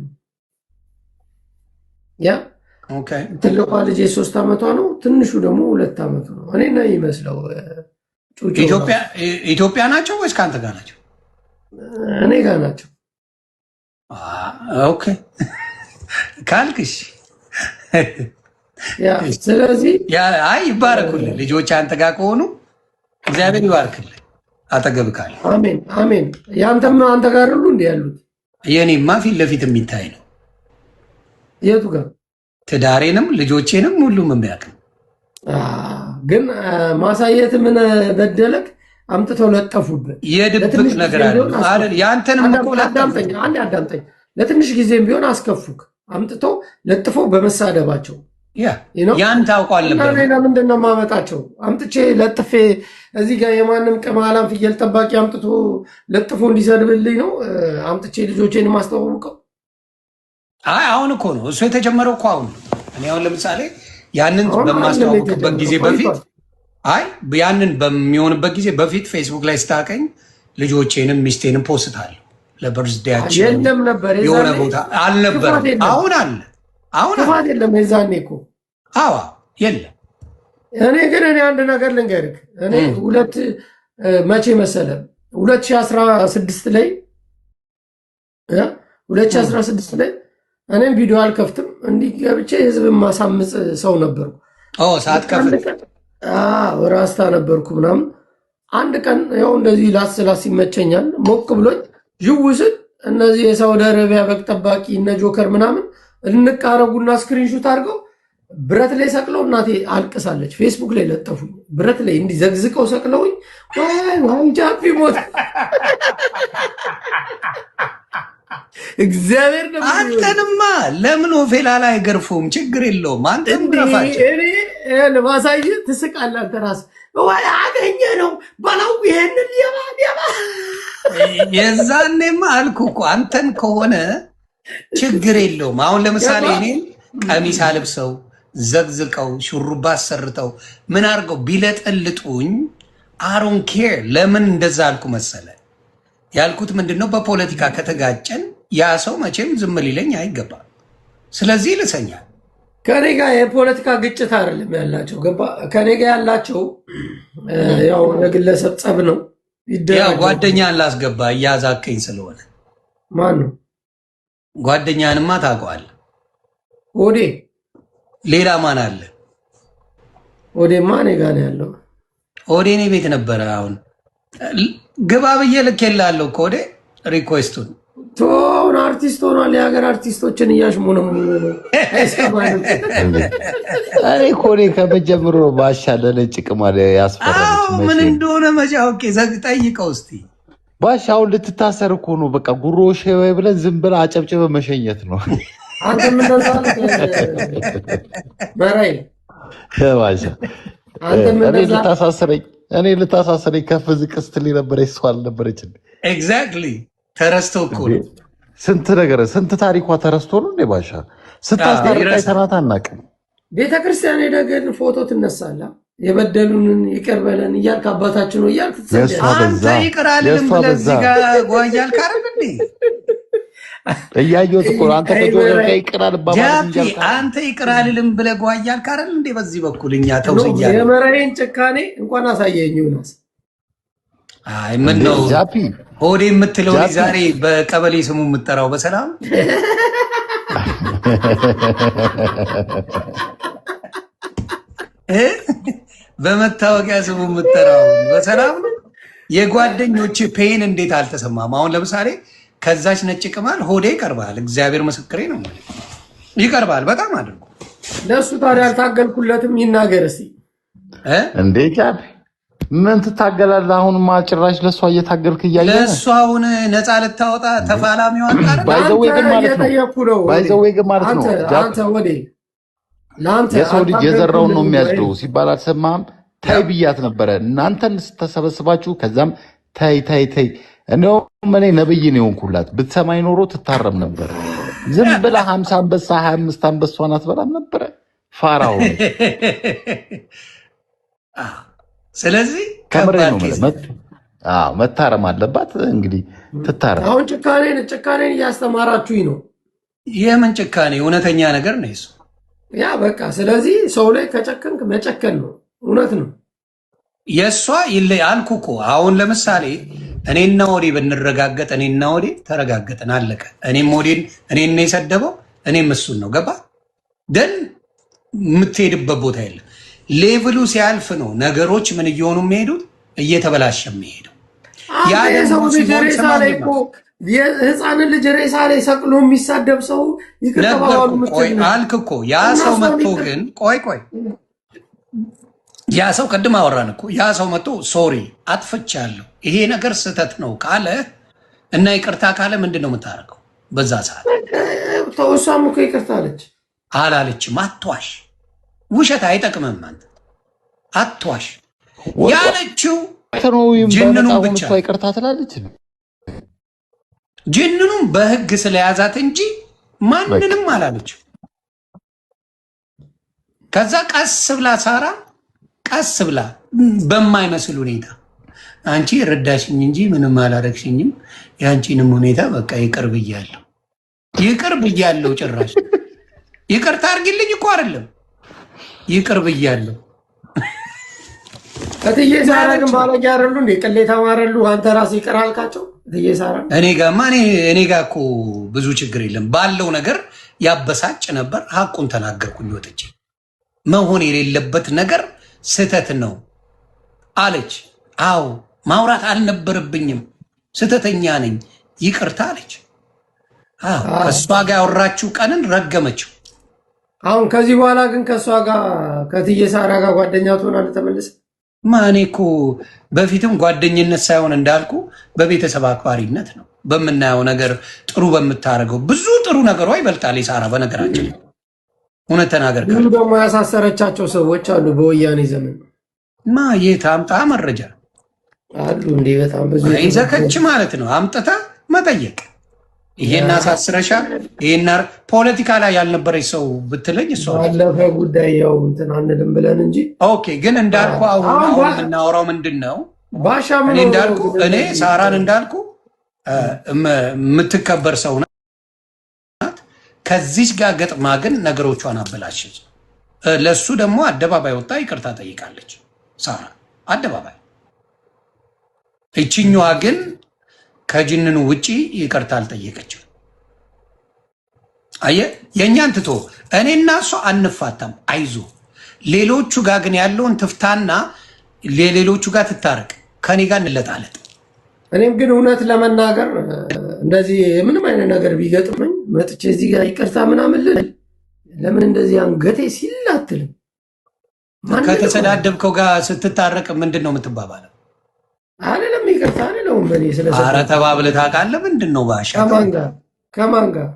ያ ኦኬ። ትልቋ ልጅ 3 ዓመቷ ነው፣ ትንሹ ደግሞ 2 ዓመቱ ነው። እኔ ነው ይመስለው ኢትዮጵያ ናቸው ወይስ ከአንተ ጋር ናቸው? እኔ ጋር ናቸው። ኦኬ ካልክሽ ስለዚህ አይ ይባረኩልህ ልጆች አንተ ጋር ከሆኑ እግዚአብሔር ይባርክልህ። አጠገብ ካለ አሜን አሜን። ያንተም አንተ ጋር ሁሉ እንደ ያሉት የኔማ ፊት ለፊት የሚታይ ነው። የቱ ጋር? ትዳሬንም ልጆቼንም ሁሉም የሚያውቅ ግን ማሳየት ምን በደለክ? አምጥተው ለጠፉበት የድብቅ ነገር አይደል? ያንተንም እኮ አዳምጠኝ፣ አንዴ አዳምጠኝ። ለትንሽ ጊዜም ቢሆን አስከፉክ። አምጥተው ለጥፈው በመሳደባቸው ያን ታውቋል ነበር። ምንድን ነው የማመጣቸው? አምጥቼ ለጥፌ እዚህ ጋር የማንም ቅማላም ፍየል ጠባቂ አምጥቶ ለጥፎ እንዲሰድብልኝ ነው አምጥቼ ልጆቼን ማስተዋውቀው? አይ አሁን እኮ ነው እሱ የተጀመረው እኮ አሁን። እኔ አሁን ለምሳሌ ያንን በማስተዋወቅበት ጊዜ በፊት ያንን በሚሆንበት ጊዜ በፊት ፌስቡክ ላይ ስታቀኝ ልጆቼንም ሚስቴንም ፖስታለሁ። ለበርዝዴያችን የለም ነበር የሆነ ቦታ አልነበረም። አሁን አለ። አሁን ክፋት የለም። የዛኔ እኮ የለም። እኔ ግን አንድ ነገር ልንገርህ። እኔ መቼ መሰለ 2016 ላይ እኔም ቪዲዮ አልከፍትም እንዲህ ገብቼ ህዝብ ማሳምፅ ሰው ነበርኩ። ሳትከፍት ራስታ ነበርኩ ምናምን። አንድ ቀን ያው እንደዚህ ላስ ይመቸኛል ሞቅ ብሎኝ ዥውስል እነዚህ የሳውዲ አረቢያ በግ ጠባቂ እነ ጆከር ምናምን እንቃረጉና ስክሪንሹት አድርገው ብረት ላይ ሰቅለው እናቴ አልቅሳለች። ፌስቡክ ላይ ለጠፉኝ። ብረት ላይ እንዲህ ዘግዝቀው ሰቅለውኝ ዋይ ጃፒ ሞት እግዚአብሔር ነው። አንተንማ ለምን ኦፌላ ላይ ገርፎም ችግር የለውም። አንተም ረፋች እኔ ለማሳየት ትስቃለህ። አንተ ራስህ ወይ አገኘ ነው ባላው ይሄንን ያባ የዛኔማ አልኩ እኮ አንተን ከሆነ ችግር የለውም። አሁን ለምሳሌ እኔን ቀሚስ አልብሰው ዘግዝቀው ሹሩባ አሰርተው ምን አድርገው ቢለጠልጡኝ አሮን ኬር። ለምን እንደዛ አልኩ መሰለ? ያልኩት ምንድነው በፖለቲካ ከተጋጨን ያ ሰው መቼም ዝም ሊለኝ አይገባም። ስለዚህ ልሰኛል። ከኔ ጋር የፖለቲካ ግጭት አይደለም ያላቸው፣ ገባ? ከኔ ጋር ያላቸው ያው የግለሰብ ጸብ ነው። ያው ጓደኛን ላስገባ እያዛከኝ ስለሆነ። ማን ነው ጓደኛንማ ታውቀዋለህ? ኦዴ። ሌላ ማን አለ? ኦዴማ እኔ ጋር ነው ያለው። ኦዴ እኔ ቤት ነበረ። አሁን ግባ ብዬ ልኬልሃለሁ እኮ ኦዴ ሪኩዌስቱን። ቶን አርቲስት ሆኗል። የሀገር አርቲስቶችን እያሽሙነው እኔ እኮ ከመጀመሩ ነው ባሻለ ጭቅማ ያስፈራለች። ምን እንደሆነ መቼ አውቄ ጠይቀው እስኪ። ባሻ አሁን ልትታሰር እኮ ነው። በቃ ጉሮሽ ወይ ብለህ ዝም ብለህ አጨብጭበ መሸኘት ነው። አንተ ምን በራይ ባሻ እኔ ልታሳስረኝ ከፍ ዝቅ ስትል ነበር። እሷ አልነበረች። ኤግዛክትሊ ተረስቶ እኮ ነው። ስንት ታሪኳ ተረስቶ ነው እንዴ? ባሻ ስታስታርቅ አይተናት አናውቅም። ቤተክርስቲያን ሄደህ ግን ፎቶ ትነሳለህ። የበደሉንን ይቅር በለን እያልክ አባታችን ነው እያልክ ትሰደዳለህ። አንተ ይቅር አልልም ብለህ እዚህ ጋር ጓያል ካረም እንዴ እያየሁት እኮ አንተ ከጆሮ ጋር ይቅር አልባባል እንጂ አንተ ይቅር አልልም ብለህ ጓያል ካረም እንዴ በዚህ በኩል እኛ ተውስያለሁ። የመረሬን ጭካኔ እንኳን አሳየኝ ዮናስ። አይ ምን ነው ሆዴ የምትለው ዛሬ በቀበሌ ስሙ የምትጠራው በሰላም በመታወቂያ ስሙ የምትጠራው በሰላም ነው። የጓደኞች ፔን እንዴት አልተሰማም? አሁን ለምሳሌ ከዛች ነጭ ቅማል ሆዴ ይቀርባል። እግዚአብሔር ምስክሬ ነው ይቀርባል። በጣም አድርጎ ለእሱ ታዲያ አልታገልኩለትም። ይናገር እስኪ እንዴ ጃፒ ምን ትታገላለህ? አሁንማ ጭራሽ ለእሷ እየታገልክ እያየህ ለእሷ አሁን ነፃ ልታወጣ ተፋላሚዋን ባይዘዌ ግን ማለት ነው አንተ ወዴ የሰው ልጅ የዘራውን ነው የሚያጭደው ሲባል አልሰማህም? ታይ ብያት ነበረ እናንተን ስተሰበስባችሁ። ከዛም ታይ እንደውም እኔ ነብይ ነው የሆንኩላት። ብትሰማኝ ኖሮ ትታረም ነበር። ዝም ብላ 50 አንበሳ 25 አንበሷን አትበላም ነበረ ፋራው። ስለዚህ ከምሬ ነው መታረም አለባት። እንግዲህ ትታረም። አሁን ጭካኔን እያስተማራችሁኝ ነው። የምን ጭካኔ? እውነተኛ ነገር ነው እሱ። ያ በቃ ስለዚህ ሰው ላይ ከጨከንክ መጨከን ነው። እውነት ነው። የእሷ አልኩ እኮ አሁን ለምሳሌ እኔና ወዴ ብንረጋገጥ እኔና ወዴ ተረጋገጥን፣ አለቀ። እኔም ወዴን እኔን ነው የሰደበው፣ እኔም እሱን ነው። ገባ ደን የምትሄድበት ቦታ የለም። ሌቭሉ ሲያልፍ ነው ነገሮች ምን እየሆኑ የሚሄዱት እየተበላሸ የሚሄደው። የህፃንን ልጅ ሬሳ ላይ ሰቅሎ የሚሳደብ ሰው አልክ እኮ ያ ሰው መጥቶ ግን ቆይ ያ ሰው ቅድም አወራን እኮ ያ ሰው መጥቶ ሶሪ አጥፍቻለሁ ይሄ ነገር ስህተት ነው ካለ እና ይቅርታ ካለ ምንድን ነው የምታደርገው? በዛ ሰዓት ተወሷም እኮ ይቅርታ አለች አላለችም? አትዋሽ፣ ውሸት አይጠቅምም። አንተ አትዋሽ ያለችው ጅንኑ ብቻ ይቅርታ ትላለች። ጅንኑም በህግ ስለያዛት እንጂ ማንንም አላለችው። ከዛ ቀስ ብላ ሳራ ቀስ ብላ በማይመስል ሁኔታ አንቺ ረዳሽኝ እንጂ ምንም አላረግሽኝም፣ የአንቺንም ሁኔታ በቃ ይቅር ብያለሁ። ጭራሽ ይቅርታ አድርጊልኝ እኮ አይደለም ይቅር ብያለሁ። እትዬ ሳራ ግን ባለጌ አይደሉ እንዴ? ቅሌታ ማረሉ። አንተ ራስህ ይቅር አልካቸው እትዬ ሳራ? እኔ ጋ እኮ ብዙ ችግር የለም። ባለው ነገር ያበሳጭ ነበር። ሀቁን ተናገርኩኝ ወጥቼ። መሆን የሌለበት ነገር ስህተት ነው አለች። አዎ ማውራት አልነበረብኝም፣ ስህተተኛ ነኝ፣ ይቅርታ አለች። ከእሷ ጋር ያወራችው ቀንን ረገመችው። አሁን ከዚህ በኋላ ግን ከእሷ ጋር ከእትዬ ሳራ ጋር ጓደኛ ትሆናለህ ተመልሰህ? ማኔ እኮ በፊትም ጓደኝነት ሳይሆን እንዳልኩ በቤተሰብ አክባሪነት ነው። በምናየው ነገር ጥሩ በምታደርገው ብዙ ጥሩ ነገሯ ይበልጣል የሳራ። በነገራችን እውነት ተናገር ካለ ደግሞ ያሳሰረቻቸው ሰዎች አሉ በወያኔ ዘመን። የት አምጣ መረጃ አሉ እንዴ? በጣም ብዙ ይዘከች ማለት ነው። አምጥታ መጠየቅ ይሄን አሳስረሻል፣ ይሄን ፖለቲካ ላይ ያልነበረች ሰው ብትለኝ እሷ ባለፈ ጉዳይ ያው እንትን አንልም ብለን እንጂ ኦኬ። ግን እንዳልኩ አሁን የምናወራው ምንድን ነው? እኔ ሳራን እንዳልኩ የምትከበር ሰው ናት። ከዚች ጋር ገጥማ ግን ነገሮቿን አበላሸች። ለሱ ደግሞ አደባባይ ወጣ ይቅርታ ጠይቃለች ሳራ አደባባይ። እችኛዋ ግን ከጅንኑ ውጪ ይቅርታ አልጠየቀችም። አየህ የእኛን ትቶ እኔና እሷ አንፋታም፣ አይዞ ሌሎቹ ጋር ግን ያለውን ትፍታና ሌሎቹ ጋር ትታረቅ፣ ከኔ ጋር እንለጣለጥ። እኔም ግን እውነት ለመናገር እንደዚህ ምንም አይነት ነገር ቢገጥመኝ መጥቼ እዚህ ጋር ይቅርታ ምናምን ልል ለምን እንደዚህ አንገቴ ሲል አትልም? ከተሰዳደብከው ጋር ስትታረቅ ምንድን ነው የምትባባለው? አይደለም ይቅርታ አይደለም። በኔ ስለሰራ ኧረ ተባብለህ ታውቃለህ? ምንድን ነው ባሻ? ከማን ጋር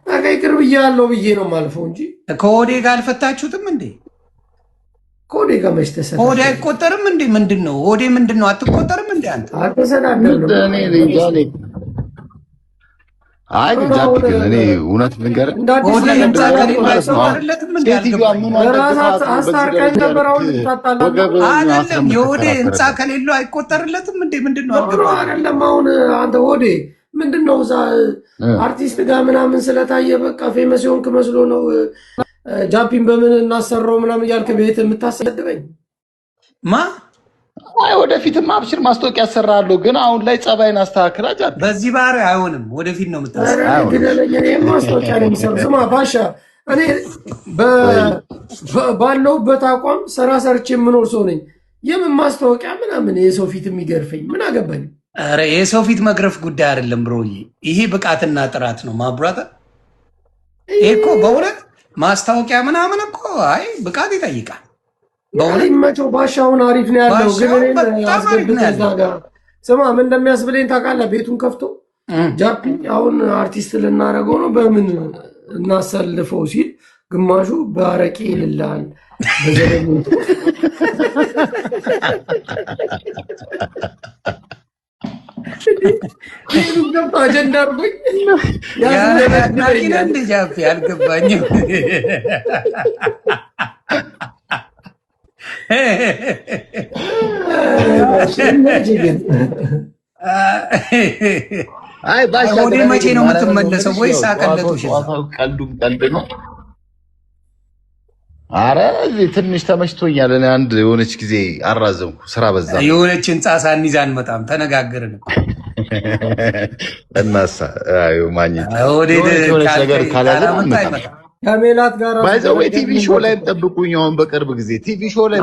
በቃ ይቅር ብያለሁ ብዬ ነው የማልፈው እንጂ ከሆዴ ጋር አልፈታችሁትም እንዴ? ከሆዴ ጋር መች ተሰራ? ሆዴ አይቆጠርም እንዴ? ምንድን ነው ሆዴ? ምንድን ነው አትቆጠርም እንዴ? አንተ አልተሰዳደብንም። አይ ግን ጃፒ ግን እኔ እውነት ልንገርህ አይደለም የወዴ ህንፃ ከሌለው አይቆጠርለትም እንዴ? ምንድን ነው አይደለም? አሁን አንተ ወዴ ምንድን ነው እዛ አርቲስት ጋር ምናምን ስለታየ በቃ ፌመስ የሆንክ መስሎ ነው ጃፒን በምን እናሰራው ምናምን እያልክ ቤት የምታሰድበኝ? ማ አይ ወደፊትም አብሽር ማስታወቂያ ያሰራሉ። ግን አሁን ላይ ጸባይን አስተካክላ ጃፒ በዚህ ባህሪ አይሆንም። ወደፊት ነው የምታሰራው። ማስታወቂያ ነው የሚሰራው። ስማ ባሻ፣ እኔ ባለሁበት አቋም ስራ ሰርቼ የምኖር ሰው ነኝ። የምን ማስታወቂያ ምናምን የሰው ፊት የሚገርፈኝ ምን አገባኝ? ኧረ የሰው ፊት መግረፍ ጉዳይ አይደለም ብሮዬ፣ ይሄ ብቃትና ጥራት ነው ማብራታ። ይሄ እኮ በእውነት ማስታወቂያ ምናምን እኮ አይ ብቃት ይጠይቃል። ይመቸው ባሻውን አሪፍ ነው ያለው። ግን አስገብተህ እዛ ጋር ስማ ምን እንደሚያስብለኝ ታውቃለህ? ቤቱን ከፍቶ ጃፒ አሁን አርቲስት ልናደርገው ነው በምን እናሰልፈው ሲል ግማሹ በአረቄ ይልልሃል በዘለሙት አጀንዳ አድርጎኝ እንደ ጃፒ አልገባኝም። ወደ መቼ ነው የምትመለሰው? ወይስ አቀለጡሽ? ቀልዱም ቀልድ ነው። አረ ትንሽ ተመችቶኛል። እኔ አንድ የሆነች ጊዜ አራዘምኩ፣ ስራ በዛ። የሆነች ህንፃ ሳንይዝ አንመጣም፣ ተነጋገርን እናሳ ማግኘት ነገር ካላለ ከሜላት ጋር ባይዘው ቲቪ ሾው ላይ ጠብቁኝ። አሁን በቅርብ ጊዜ ቲቪ ሾው ላይ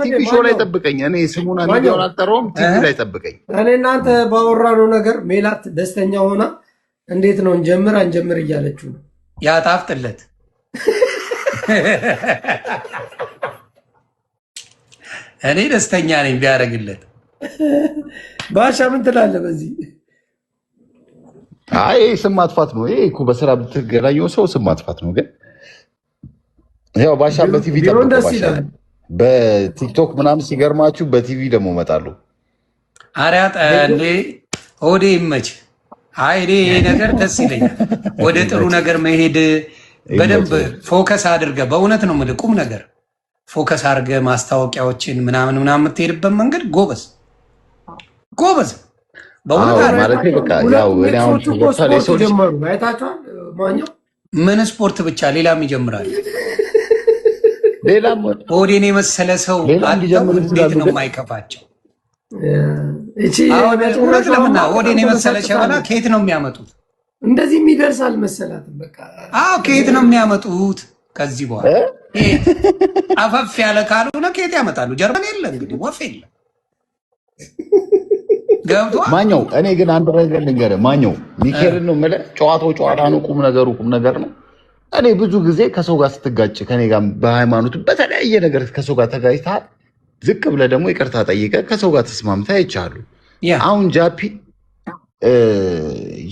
ቲቪ ሾው ላይ ጠብቀኝ። እኔ ስሙን አንዴውን አልጠራውም። ቲቪ ላይ ጠብቀኝ። እኔ እናንተ ባወራነው ነገር ሜላት ደስተኛ ሆና እንዴት ነው እንጀምር አንጀምር እያለችው ነው። ያጣፍጥለት። እኔ ደስተኛ ነኝ ቢያደርግለት። ባሻ ምን ትላለህ በዚህ? አይ ስም ማጥፋት ነው። ይሄ እኮ በስራ ብትገናኘው ሰው ስም ማጥፋት ነው። ግን ያው ባሻ በቲቪ ተጠብቀው በቲክቶክ ምናምን ሲገርማችሁ በቲቪ ደግሞ እመጣለሁ። አሪያ እንዴ ሆዴ ይመች። አይ ይሄ ነገር ደስ ይለኛል። ወደ ጥሩ ነገር መሄድ በደንብ ፎከስ አድርገህ በእውነት ነው የምልህ ቁም ነገር ፎከስ አድርገህ ማስታወቂያዎችን ምናምን የምትሄድበት መንገድ ጎበዝ ጎበዝ ምን ስፖርት ብቻ ሌላም ይጀምራል። ሆዴን የመሰለ ሰው እንዴት ነው የማይከፋቸው? እውነት ለምና ሆዴን የመሰለ ሸበላ ከየት ነው የሚያመጡት? እንደዚህ የሚደርስ አልመሰላትም። በቃ አዎ ከየት ነው የሚያመጡት? ከዚህ በኋላ አፈፍ ያለ ካልሆነ ከየት ያመጣሉ? ጀርመን የለ እንግዲህ ወፍ የለ ማኛው። እኔ ግን አንድ ነገር ልንገርህ ማኛው፣ ሚካኤልን ነው የምልህ። ጨዋታው ጨዋታ ነው፣ ቁም ነገሩ ቁም ነገር ነው። እኔ ብዙ ጊዜ ከሰው ጋር ስትጋጭ ከኔ ጋር በሃይማኖቱ በተለያየ ነገር ከሰው ጋር ተጋጭተሃል፣ ዝቅ ብለህ ደግሞ ይቅርታ ጠይቀህ ከሰው ጋር ተስማምተህ አይቻሉ። አሁን ጃፒ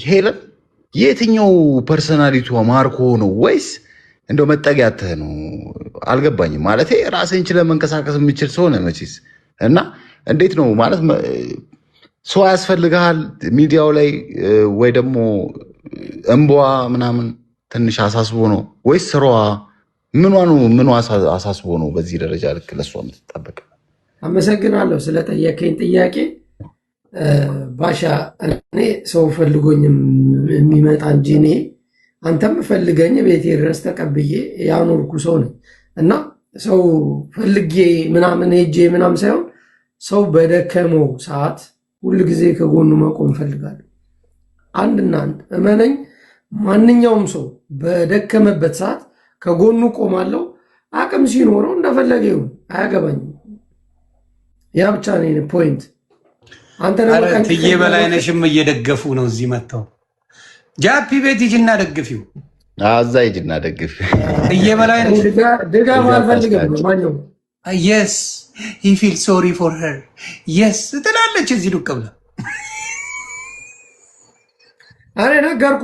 ሄለን የትኛው ፐርሰናሊቲ ማርኮ ነው ወይስ እንደው መጠጊያተህ ነው? አልገባኝም። ማለት ራስህን ችለህ መንቀሳቀስ የምችል ሰው ነህ መቼስ። እና እንዴት ነው ማለት ሰው ያስፈልግሃል ሚዲያው ላይ ወይ ደግሞ እንቧ ምናምን ትንሽ አሳስቦ ነው ወይስ ስራዋ ምኗ አሳስቦ ነው በዚህ ደረጃ ልክ ለሷ የምትጠበቅ? አመሰግናለሁ ስለጠየቀኝ ጥያቄ ባሻ። እኔ ሰው ፈልጎኝ የሚመጣ እንጂ እኔ አንተም ፈልገኝ ቤቴ ድረስ ተቀብዬ ያኖርኩ ሰው ነኝ እና ሰው ፈልጌ ምናምን ሄጄ ምናምን ሳይሆን ሰው በደከመው ሰዓት ሁል ጊዜ ከጎኑ መቆም ፈልጋለሁ። አንድና አንድ እመነኝ፣ ማንኛውም ሰው በደከመበት ሰዓት ከጎኑ ቆማለሁ። አቅም ሲኖረው እንደፈለገ ይሁን፣ አያገባኝም። ያ ብቻ ነው ፖይንት። አንተ ትዬ በላይነሽም እየደገፉ ነው እዚህ መጥተው። ጃፒ ቤት ሂጂና ደግፊው፣ እዛ ሂጂና ደግፊ። ትዬ በላይነሽ ድጋፍ አልፈልግም። ማነው የስ ሂ ፊል ሶሪ ፎር ሄር የስ ትላለች እዚህ ዱቅ ብላ። እኔ ነገርኩ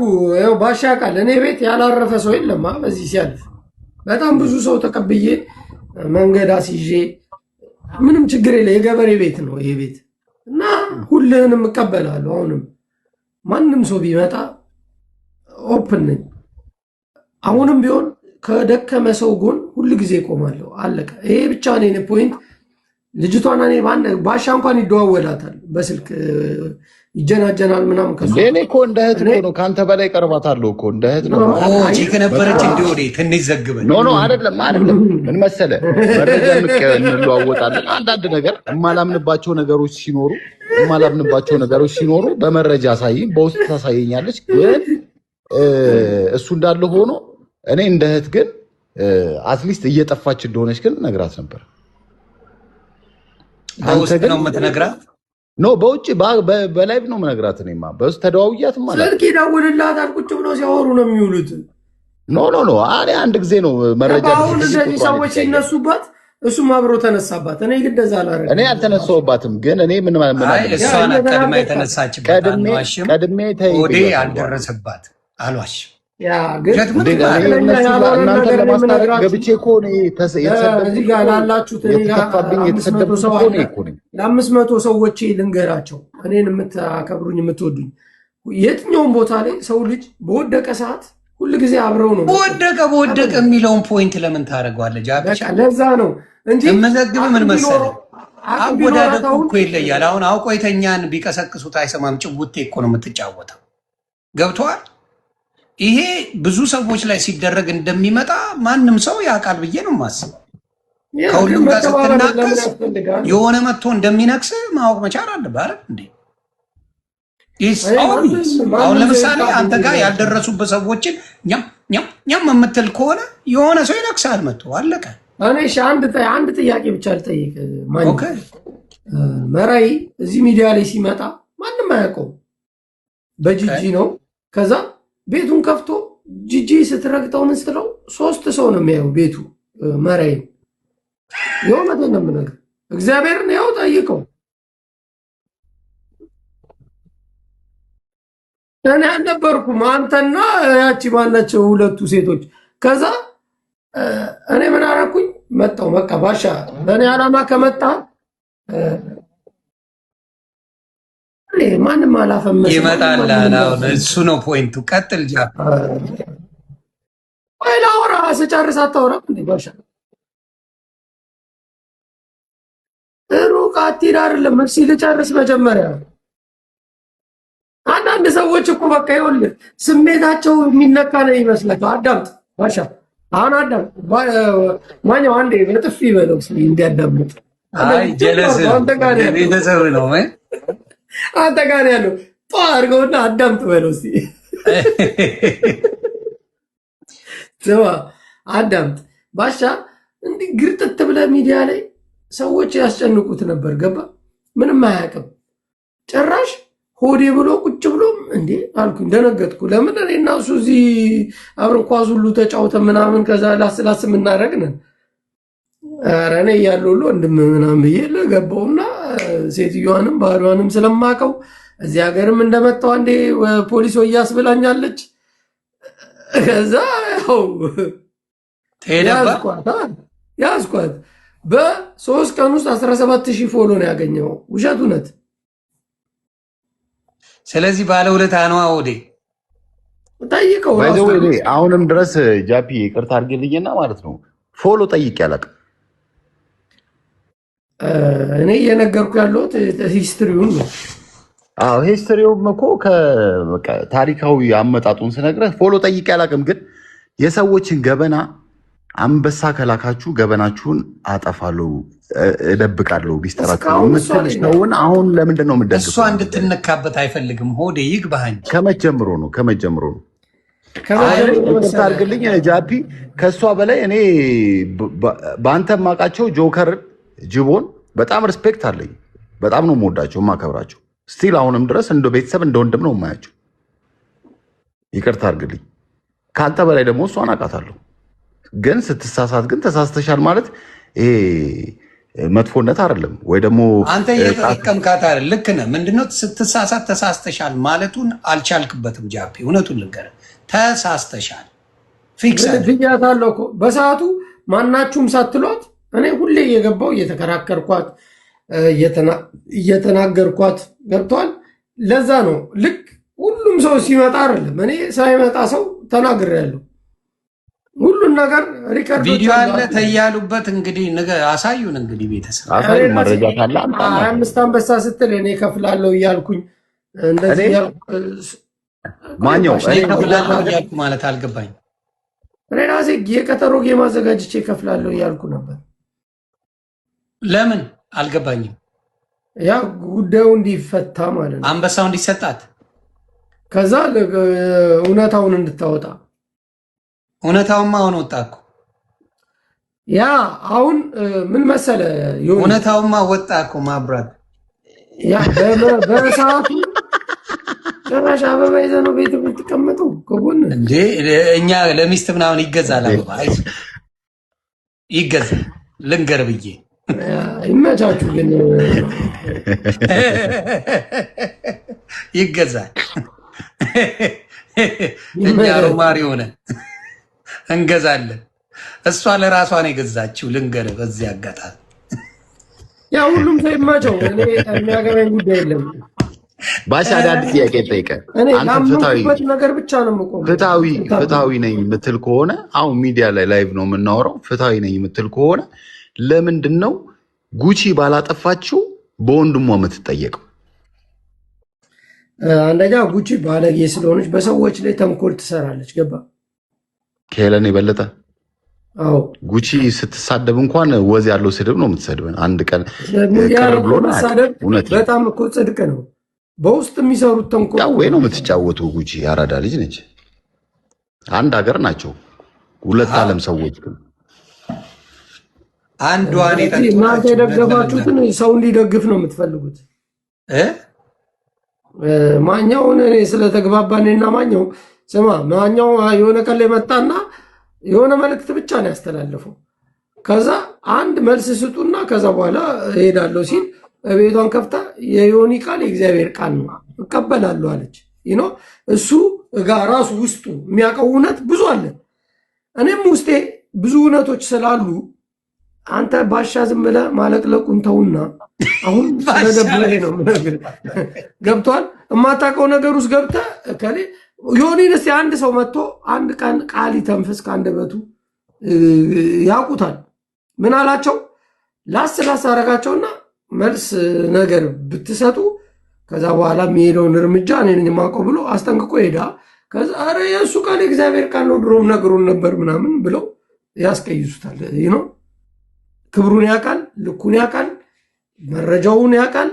ባሻ ቃል እኔ ቤት ያላረፈ ሰው የለም። በዚህ ሲያልፍ በጣም ብዙ ሰው ተቀብዬ መንገድ አስይዤ ምንም ችግር የለ። የገበሬ ቤት ነው ይሄ ቤት እና ሁልህንም እቀበላለሁ። አሁንም ማንም ሰው ቢመጣ ኦፕን ነኝ። አሁንም ቢሆን ከደከመ ሰው ጎን ሁል ጊዜ እቆማለሁ። አለቀ። ይሄ ብቻ ነው ፖይንት። ልጅቷና እኔ ባሻ እንኳን ይደዋወላታል በስልክ ይጀናጀናል ምናምን። ከሱ እኔ እኮ እንደ እህት እኮ ነው፣ ከአንተ በላይ ቀርባታለሁ እኮ እንደ እህት ነው። ቺ ከነበረች እንዲወዴ ትንሽ ዘግበን ኖ አይደለም ምን መሰለህ፣ መረጃ እንለዋወጣለን። አንዳንድ ነገር የማላምንባቸው ነገሮች ሲኖሩ በመረጃ አሳይኝ፣ በውስጥ ታሳየኛለች። ግን እሱ እንዳለ ሆኖ እኔ እንደ እህት ግን አትሊስት እየጠፋች እንደሆነች ግን ነግራት ነበር። በውስጥ ነው የምትነግራት? ኖ በውጭ በላይቭ ነው የምነግራት። እኔማ በውስጥ ተደዋውያት ማለት ስልክ ይደውልላታል። ቁጭ ብለው ሲያወሩ ነው የሚውሉት። ኖ እኔ አንድ ጊዜ ነው መረጃ አሁን እነዚህ ሰዎች ሲነሱባት እሱም አብሮ ተነሳባት። እኔ ግን እንደዛ አላረግም። እኔ አልተነሳሁባትም። ግን እኔ ምን እሷ ናት ቀድማ የተነሳችበት። ቀድሜ ወዴ አልደረሰባት አልዋሽ እናንተ ለማስታረቅ ገብቼ እኮ የተሰደብኩኝ ለ500 ሰዎች ልንገራቸው። እኔን የምታከብሩኝ የምትወዱኝ፣ የትኛውም ቦታ ላይ ሰው ልጅ በወደቀ ሰዓት ሁል ጊዜ አብረው ነው። በወደቀ የሚለውን ፖይንት ለምን ታደርገዋለህ? ለዛ ነው እንጂ የምዘግብ ምን መሰለህ፣ አወዳደቁ እኮ ይለያል። አሁን አውቆ የተኛን ቢቀሰቅሱት አይሰማም። ጭውቴ እኮ ነው የምትጫወተው። ገብቶሃል? ይሄ ብዙ ሰዎች ላይ ሲደረግ እንደሚመጣ ማንም ሰው ያውቃል ብዬ ነው የማስበው። ከሁሉም ጋር ስትናቀስ የሆነ መጥቶ እንደሚነክስ ማወቅ መቻል አለብህ አይደል እንዴ? አሁን ለምሳሌ አንተ ጋር ያልደረሱበት ሰዎችን ኛም የምትል ከሆነ የሆነ ሰው ይነክሳል መጥቶ፣ አለቀ። እኔ አንድ ጥያቄ ብቻ ልጠይቅ። መራዊ እዚህ ሚዲያ ላይ ሲመጣ ማንም አያውቀውም፣ በጂጂ ነው። ከዛ ቤቱን ከፍቶ ጂጂ ስትረግጠው ምን ስትለው 3 ሰው ነው የሚያየው ቤቱ። መራዊ የእውነቴን ነው የምነግርህ፣ እግዚአብሔርን ያው ጠይቀው። እኔ አልነበርኩም፣ አንተና ያቺ ማናቸው ሁለቱ ሴቶች። ከዛ እኔ ምን አደረኩኝ? መጣሁ። በቃ ባሻ በእኔ ዓላማ ከመጣ ማንም አላፈመሰ ይመጣል። እሱ ነው ፖይንቱ። ቀጥል ጃ ወይ ላውራ ስጨርስ አታወራም እንዴ ባሻ? ሩቅ አትሂድ አይደለም እርሲ ልጨርስ መጀመሪያ። አንዳንድ ሰዎች እኮ በቃ ይኸውልህ ስሜታቸው የሚነካ ነው ይመስላቸው። አዳምጥ ባሻ፣ አሁን አዳምጥ። ማኛው አንዴ በጥፊ በለው እንዲያዳምጥ። አይ ጀለስ ቤተሰብ ነው አንተ ጋር ያለው ጧ አድርገውና አዳምጥ በለው እስኪ። ስማ አዳምጥ ባሻ። እንዲህ ግርጥት ብለህ ሚዲያ ላይ ሰዎች ያስጨንቁት ነበር። ገባ? ምንም አያውቅም ጭራሽ ሆዴ ብሎ ቁጭ ብሎም እንዴ አልኩኝ። ደነገጥኩ። ለምን እኔ እና እሱ እዚህ አብረን ኳስ ሁሉ ተጫውተን ምናምን ከዛ ላስላስ የምናደርግ ነን። ኧረ እኔ እያለሁ ሁሉ ወንድም ምናምን ብዬ ገባሁና ሴትዮዋንም ባህሪዋንም ስለማውቀው እዚህ ሀገርም እንደመጣሁ አንዴ ፖሊስ ወይ ያስብላኛለች። ከዛ ያው ያዝኳት። በ3 ቀን ውስጥ 17,000 ፎሎ ነው ያገኘው። ውሸት እውነት? ስለዚህ ባለውለታ ነዋ። ወዴ ጠይቀው። አሁንም ድረስ ጃፒ ይቅርታ አድርጌልኝና ማለት ነው ፎሎ ጠይቄ አላውቅም። እኔ እየነገርኩ ያለሁት ሂስትሪውን ነው። አዎ ሂስትሪውም እኮ ታሪካዊ አመጣጡን ስነግረህ ፎሎ ጠይቄ አላውቅም። ግን የሰዎችን ገበና አንበሳ ከላካችሁ ገበናችሁን አጠፋለሁ፣ እደብቃለሁ ቢስጠራችሁ የምትል ሰውን አሁን ለምንድን ነው የምትደግፈው? እሷ እንድትነካበት አይፈልግም። ሆዴ ይግባኝ። ከመጀመሩ ነው ይቅርታ አድርግልኝ ጃፒ። ከእሷ በላይ እኔ በአንተ የማውቃቸው ጆከር ጅቦን በጣም ሪስፔክት አለኝ። በጣም ነው የምወዳቸው የማከብራቸው። ስቲል አሁንም ድረስ እንደ ቤተሰብ እንደ ወንድም ነው የማያቸው። ይቅርታ አድርግልኝ። ከአንተ በላይ ደግሞ እሷን አውቃታለሁ። ግን ስትሳሳት ግን ተሳስተሻል ማለት ይሄ መጥፎነት አይደለም። ወይ ደግሞ አንተ እየተጠቀምካት አይደል? ልክ ነህ። ምንድነው ስትሳሳት ተሳስተሻል ማለቱን አልቻልክበትም ጃፒ። እውነቱን ልንገርህ ተሳስተሻል። ፊክስ ብያታለሁ እኮ በሰዓቱ ማናችሁም ሳትሏት እኔ ሁሌ እየገባው እየተከራከርኳት እየተናገርኳት ገብቷል። ለዛ ነው ልክ ሁሉም ሰው ሲመጣ አይደለም። እኔ ሳይመጣ ሰው ተናግሬያለሁ። ሁሉን ነገር ሪከርዶች ቪዲዮ አለ ተያሉበት። እንግዲህ አሳዩን። እንግዲህ ቤተሰብ አሳዩ፣ መረጃ ካለ አምጣ። 25 አንበሳ ስትል እኔ ከፍላለሁ እያልኩኝ እንደዚህ ማኛው እኔ ከፍላለሁ እያልኩ ማለት አልገባኝ። እኔ ራሴ የቀጠሮ ጌም አዘጋጅቼ ከፍላለሁ እያልኩ ነበር። ለምን አልገባኝም። ያ ጉዳዩ እንዲፈታ ማለት ነው፣ አንበሳው እንዲሰጣት፣ ከዛ እውነታውን እንድታወጣ። እውነታውማ አሁን ወጣ እኮ። ያ አሁን ምን መሰለ፣ እውነታውማ ወጣ እኮ ማብራት። ያ በሰዓቱ ጭራሽ አበባ ይዘህ ነው ቤት የምትቀመጠው ከጎን እንዴ? እኛ ለሚስት ምናምን ይገዛል አበባ ይገዛል። ልንገር ብዬ ይመቻችሁ። ግን ይገዛል። እኛ ሮማሪ ሆነ እንገዛለን። እሷ ለራሷ ነው የገዛችው። ልንገር በዚህ አጋጣሚ ያ ሁሉም ሰው ይመቸው። እኔ የሚያገባኝ ጉዳይ የለም። ባሻ አዳዲስ ጥያቄ ጠይቀህ ላምንኩበት ነገር ብቻ ነው የምቆመው። ፍትሃዊ ነኝ የምትል ከሆነ አሁን ሚዲያ ላይ ላይቭ ነው የምናወራው። ፍትሃዊ ነኝ የምትል ከሆነ ለምንድን ነው ጉቺ ባላጠፋችው በወንድሟ የምትጠየቀው? አንደኛ ጉቺ ባለጌ ስለሆነች በሰዎች ላይ ተንኮል ትሰራለች። ገባ? ከሄለን የበለጠ አዎ። ጉቺ ስትሳደብ እንኳን ወዝ ያለው ስድብ ነው የምትሰድበን። አንድ ቀን በጣም እኮ ጽድቅ ነው። በውስጥ የሚሰሩት ተንኮል ወይ ነው የምትጫወቱ። ጉቺ ያራዳ ልጅ ነች። አንድ ሀገር ናቸው ሁለት ዓለም ሰዎች ግን እናንተ የደገፋችሁትን ሰው እንዲደግፍ ነው የምትፈልጉት። ማኛውን እኔ ስለተግባባኔና ማኛው ስማ፣ ማኛው የሆነ ቀን ላይ መጣና የሆነ መልእክት ብቻ ነው ያስተላለፈው። ከዛ አንድ መልስ ስጡና ከዛ በኋላ እሄዳለሁ ሲል ቤቷን ከፍታ የዮኒ ቃል የእግዚአብሔር ቃል ነው እቀበላለሁ አለች። እሱ ጋር ራሱ ውስጡ የሚያውቀው እውነት ብዙ አለ። እኔም ውስጤ ብዙ እውነቶች ስላሉ አንተ ባሻ ዝም ብለህ ማለቅለቁን ተውና አሁን ስለደብረኝ ነው ምነግርህ። ገብቶሃል? የማታውቀው ነገር ውስጥ ገብተህ እከሌ ዮኒን እስኪ አንድ ሰው መጥቶ አንድ ቀን ቃል ይተንፍስ ከአንደበቱ ያውቁታል። ምን አላቸው? ላስ አረጋቸውና መልስ ነገር ብትሰጡ ከዛ በኋላ የሚሄደውን እርምጃ እኔ ነኝ የማውቀው ብሎ አስጠንቅቆ ሄዳ። ከዛ ኧረ የእሱ ቃል የእግዚአብሔር ቃል ነው ድሮም ነግሮን ነበር ምናምን ብለው ያስቀይሱታል። ክብሩን ያውቃል፣ ልኩን ያውቃል፣ መረጃውን ያውቃል፣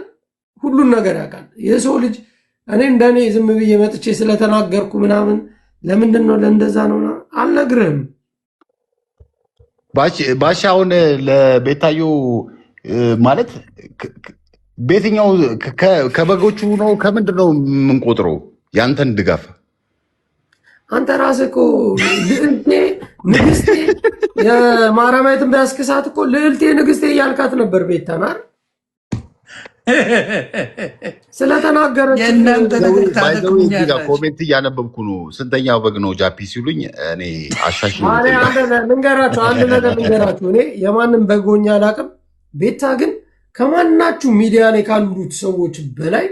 ሁሉን ነገር ያውቃል የሰው ልጅ። እኔ እንደኔ ዝም ብዬ መጥቼ ስለተናገርኩ ምናምን ለምንድን ነው ለእንደዛ ነው አልነግርህም። ባሻውን ለቤታዮ ማለት በየትኛው ከበጎቹ ነው ከምንድን ነው የምንቆጥረው ያንተን ድጋፍ? አንተ ራስህ እኮ ልዕልቴ ንግስቴ የማረማየትን ቢያስክሳት እኮ ልዕልቴ ንግስቴ እያልካት ነበር። ቤታናር ስለተናገረች ኮሜንት እያነበብኩ ነው። ስንተኛ በግ ነው ጃፒ ሲሉኝ እኔ አሻሽ ልንገራችሁ፣ አንድ ነገር ልንገራችሁ። እኔ የማንም በጎኛ አላውቅም። ቤታ ግን ከማናችሁ ሚዲያ ላይ ካሉት ሰዎች በላይ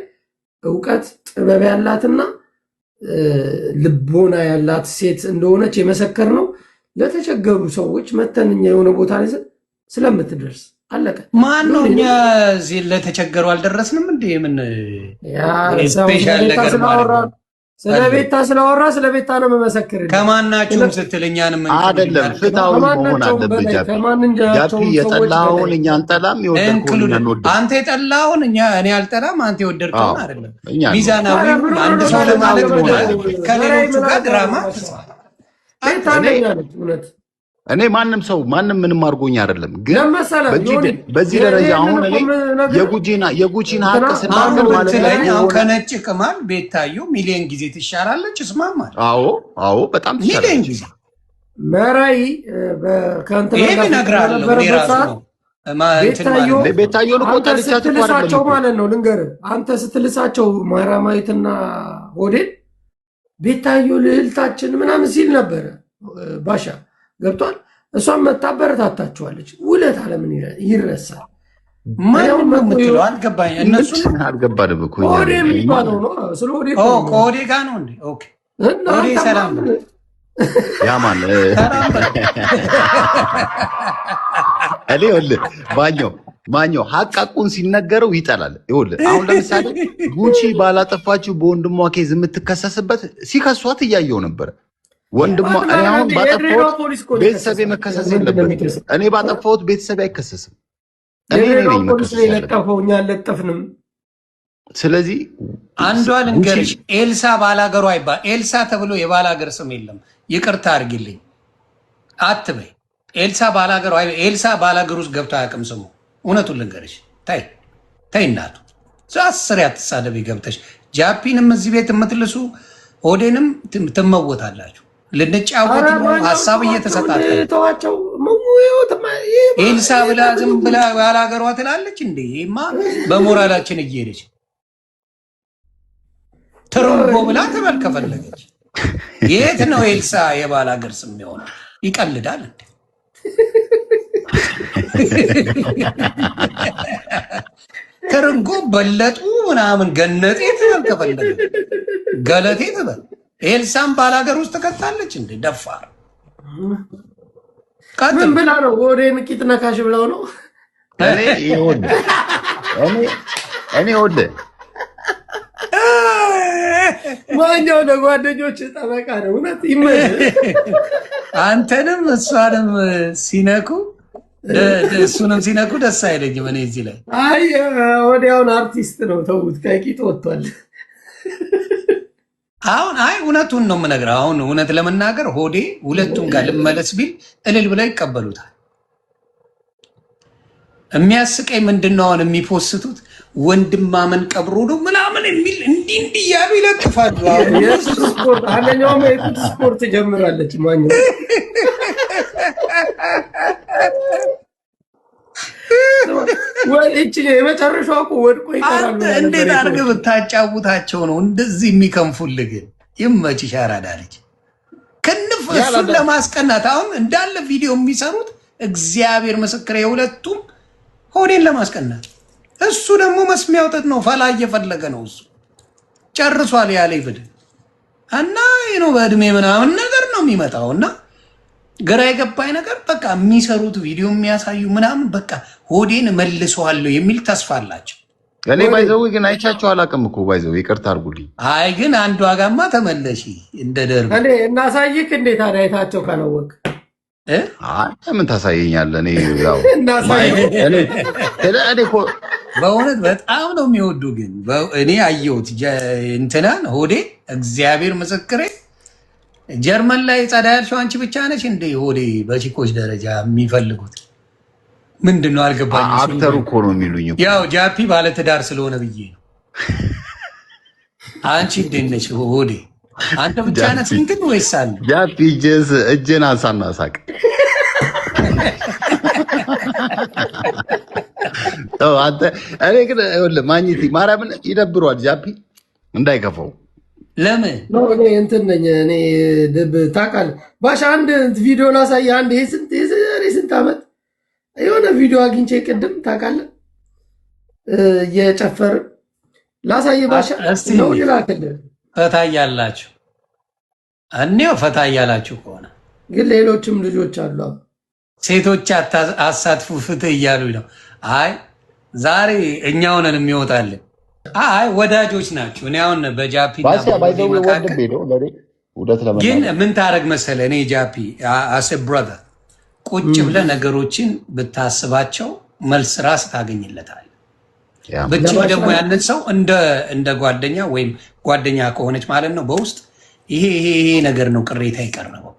እውቀት ጥበብ ያላትና ልቦና ያላት ሴት እንደሆነች የመሰከር ነው። ለተቸገሩ ሰዎች መተንኛ የሆነ ቦታ ላይ ስለምትደርስ አለቀ። ማን ነው? እኛ እዚህ ለተቸገሩ አልደረስንም እንዴ? ምን ስፔሻል ነገር ማለት ስለ ቤታ ስላወራ ስለ ቤታ ነው መመሰክር። ከማናችሁም ስትል እኛንም አይደለም ፍትሃዊ መሆን አለበት። ጃፒ የጠላውን እኛ አንጠላም፣ የወደድከውን እንወድ። አንተ የጠላውን እኔ አልጠላም፣ አንተ የወደድከውን አይደለም። ሚዛናዊ አንድ ሰው ለማለት ከሌሎቹ ጋር ድራማ እኔ ማንም ሰው ማንም ምንም አድርጎኝ አይደለም፣ ግን በዚህ ደረጃ አሁን እኔ የጉቺን ሀቅ ስናገር ማለት ነው ከነጭ ቅማል ቤታዩ ሚሊዮን ጊዜ ትሻላለች። እስማማል። አዎ በጣም ትሻላለች። መራይ ይሄን እነግርሃለሁ እኔ ራሱ ነው ቤታዮን እኮ ጠልቻት እኮ ስትልሳቸው ማለት ነው። ልንገርህ አንተ ስትልሳቸው ማራማዊትና ሆዴን ቤታዮ ልዕልታችን ምናምን ሲል ነበረ ባሻ ገብቷል። እሷም መታበረታታችኋለች። ውለት አለምን ይረሳል። ማንም ነው የምትለው አልገባኝ። እነሱ አልገባንም እኮ ሆዴ የሚባለው ነው። ስለ ሆዴ ከሆዴ ጋር ነው እንዴ? ኦኬ ሆዴ ሰላም ነው። ያማን እኔ ወልህ ማኛው ሐቃቁን ሲነገረው ይጠላል። ይኸውልህ አሁን ለምሳሌ ጉቺ ባላጠፋችሁ በወንድሟ ኬዝ የምትከሰስበት ሲከሷት እያየው ነበር። ወንድሟ እኔ አሁን ባጠፋሁት ቤተሰብ መከሰስ የለበትም። እኔ ባጠፋሁት ቤተሰብ አይከሰስም። እኔ ነኝ መከሰስ የለጠፈው፣ እኛ አልለጠፍንም። ስለዚህ አንዷ ልንገርሽ፣ ኤልሳ ባላገሩ አይባል። ኤልሳ ተብሎ የባላገር ስም የለም። ይቅርታ አድርጊልኝ አትበይ። ኤልሳ ባላገሩ ኤልሳ ባላገሩ ውስጥ ገብቶ አያውቅም ስሙ። እውነቱን ልንገርሽ፣ ታይ እናቱ አስር ያትሳደብ ገብተሽ ጃፒንም እዚህ ቤት የምትልሱ ሆዴንም ትመወታላችሁ። ልንጫወት ሀሳብ እየተሰጣቸው ኤልሳ ብላ ዝም ብላ ባላገሯ ትላለች እንዴ? ይሄማ በሞራላችን እየሄደች ትርንጎ ብላ ትበል ከፈለገች። የት ነው ኤልሳ የባላገር ስም የሆነ? ይቀልዳል እንዴ? ትርንጎ በለጡ ምናምን ገነጤ ትበል ከፈለገች፣ ገለቴ ትበል። ኤልሳም ባላገር ውስጥ ትከታለች እንዴ? ደፋር ምን ብላ ነው? ወዴን ቂጥ ነካሽ ብለው ነው? እኔ ወደ ማኛው ለጓደኞች ጠበቃ ነው። እውነት ይመል አንተንም እሷንም ሲነኩ እሱንም ሲነኩ ደስ አይለኝም። እኔ እዚህ ላይ አይ ወዲያውን አርቲስት ነው ተውት፣ ከቂጥ ወጥቷል። አሁን እውነቱን ነው የምነግርህ። አሁን እውነት ለመናገር ሆዴ ሁለቱም ጋር ልመለስ ቢል እልል ብለው ይቀበሉታል። የሚያስቀኝ ምንድን ነው አሁን የሚፖስቱት ወንድማመን ቀብሮ ነው ምናምን የሚል እንዲህ እያሉ ይለጥፋሉ። አንደኛውም የጡት ስፖርት ጀምራለች ማኛው ወልጭ የመጨረሻው እኮ ወድቆ ይቀራል። እንዴት አድርገህ ብታጫውታቸው ነው እንደዚህ የሚከንፉልህ? ግን ይመችሽ አራዳ ልጅ ክንፍ እሱን ለማስቀናት አሁን እንዳለ ቪዲዮ የሚሰሩት እግዚአብሔር ምስክር የሁለቱም ሆዴን ለማስቀናት። እሱ ደግሞ መስሚያ ወጠት ነው፣ ፈላ እየፈለገ ነው። እሱ ጨርሷል ያለ ይብድ እና ነው በእድሜ ምናምን ነገር ነው የሚመጣው። እና ግራ የገባኝ ነገር በቃ የሚሰሩት ቪዲዮ የሚያሳዩ ምናምን በቃ ሆዴን መልሰዋለሁ የሚል ተስፋ አላቸው። እኔ ባይዘው ግን አይቻቸው አላውቅም እኮ ባይዘው፣ ይቅርታ አድርጉልኝ። አይ ግን አንዱ ዋጋማ ተመለሺ እንደ ደርብ እኔ እናሳይክ እንዴት አዳይታቸው ካላወቅ ምን ታሳየኛለህ? እኔ ያው በእውነት በጣም ነው የሚወዱ። ግን እኔ አየሁት እንትናን ሆዴ እግዚአብሔር ምስክሬ ጀርመን ላይ ጸዳ ያልሽው አንቺ ብቻ ነሽ እንደ ሆዴ በቺኮች ደረጃ የሚፈልጉት ምንድን ነው አልገባኝም። አክተሩ እኮ ነው የሚሉኝ። ያው ጃፒ ባለትዳር ስለሆነ ብዬ ነው። አንቺ እንዴት ነሽ ሆዴ? አንተ ብቻ ነህ እንትን ወይስ አለ? ጃፒ እጄን አንሳና ሳቅ። አንተ እኔ ግን ማግኘት ማርያምን ይደብሯል። ጃፒ እንዳይከፋው ለምን ነው? እኔ እንትን ነኝ እኔ ድብ ታውቃለህ። ባሻ አንድ ቪዲዮ ላሳየህ። አንድ ስንት ዓመት የሆነ ቪዲዮ አግኝቼ ቅድም ታውቃለህ እየጨፈር ላሳየህ። ባሻ ነው ይላክልህ። ፈታ እያላችሁ እኔው ፈታ እያላችሁ ከሆነ ግን ሌሎችም ልጆች አሉ። ሴቶች አሳትፉ ፍትህ እያሉ ነው። አይ ዛሬ እኛው ነን የሚወጣልን። አይ ወዳጆች ናቸው። እኔ አሁን በጃፒ ግን ምን ታደርግ መሰለህ፣ እኔ ጃፒ አስ ብራዘር ቁጭ ብለህ ነገሮችን ብታስባቸው መልስ ራስ ታገኝለታል። ብቻ ደግሞ ያንን ሰው እንደ ጓደኛ ወይም ጓደኛ ከሆነች ማለት ነው በውስጥ ይሄ ነገር ነው ቅሬታ የቀረበው፣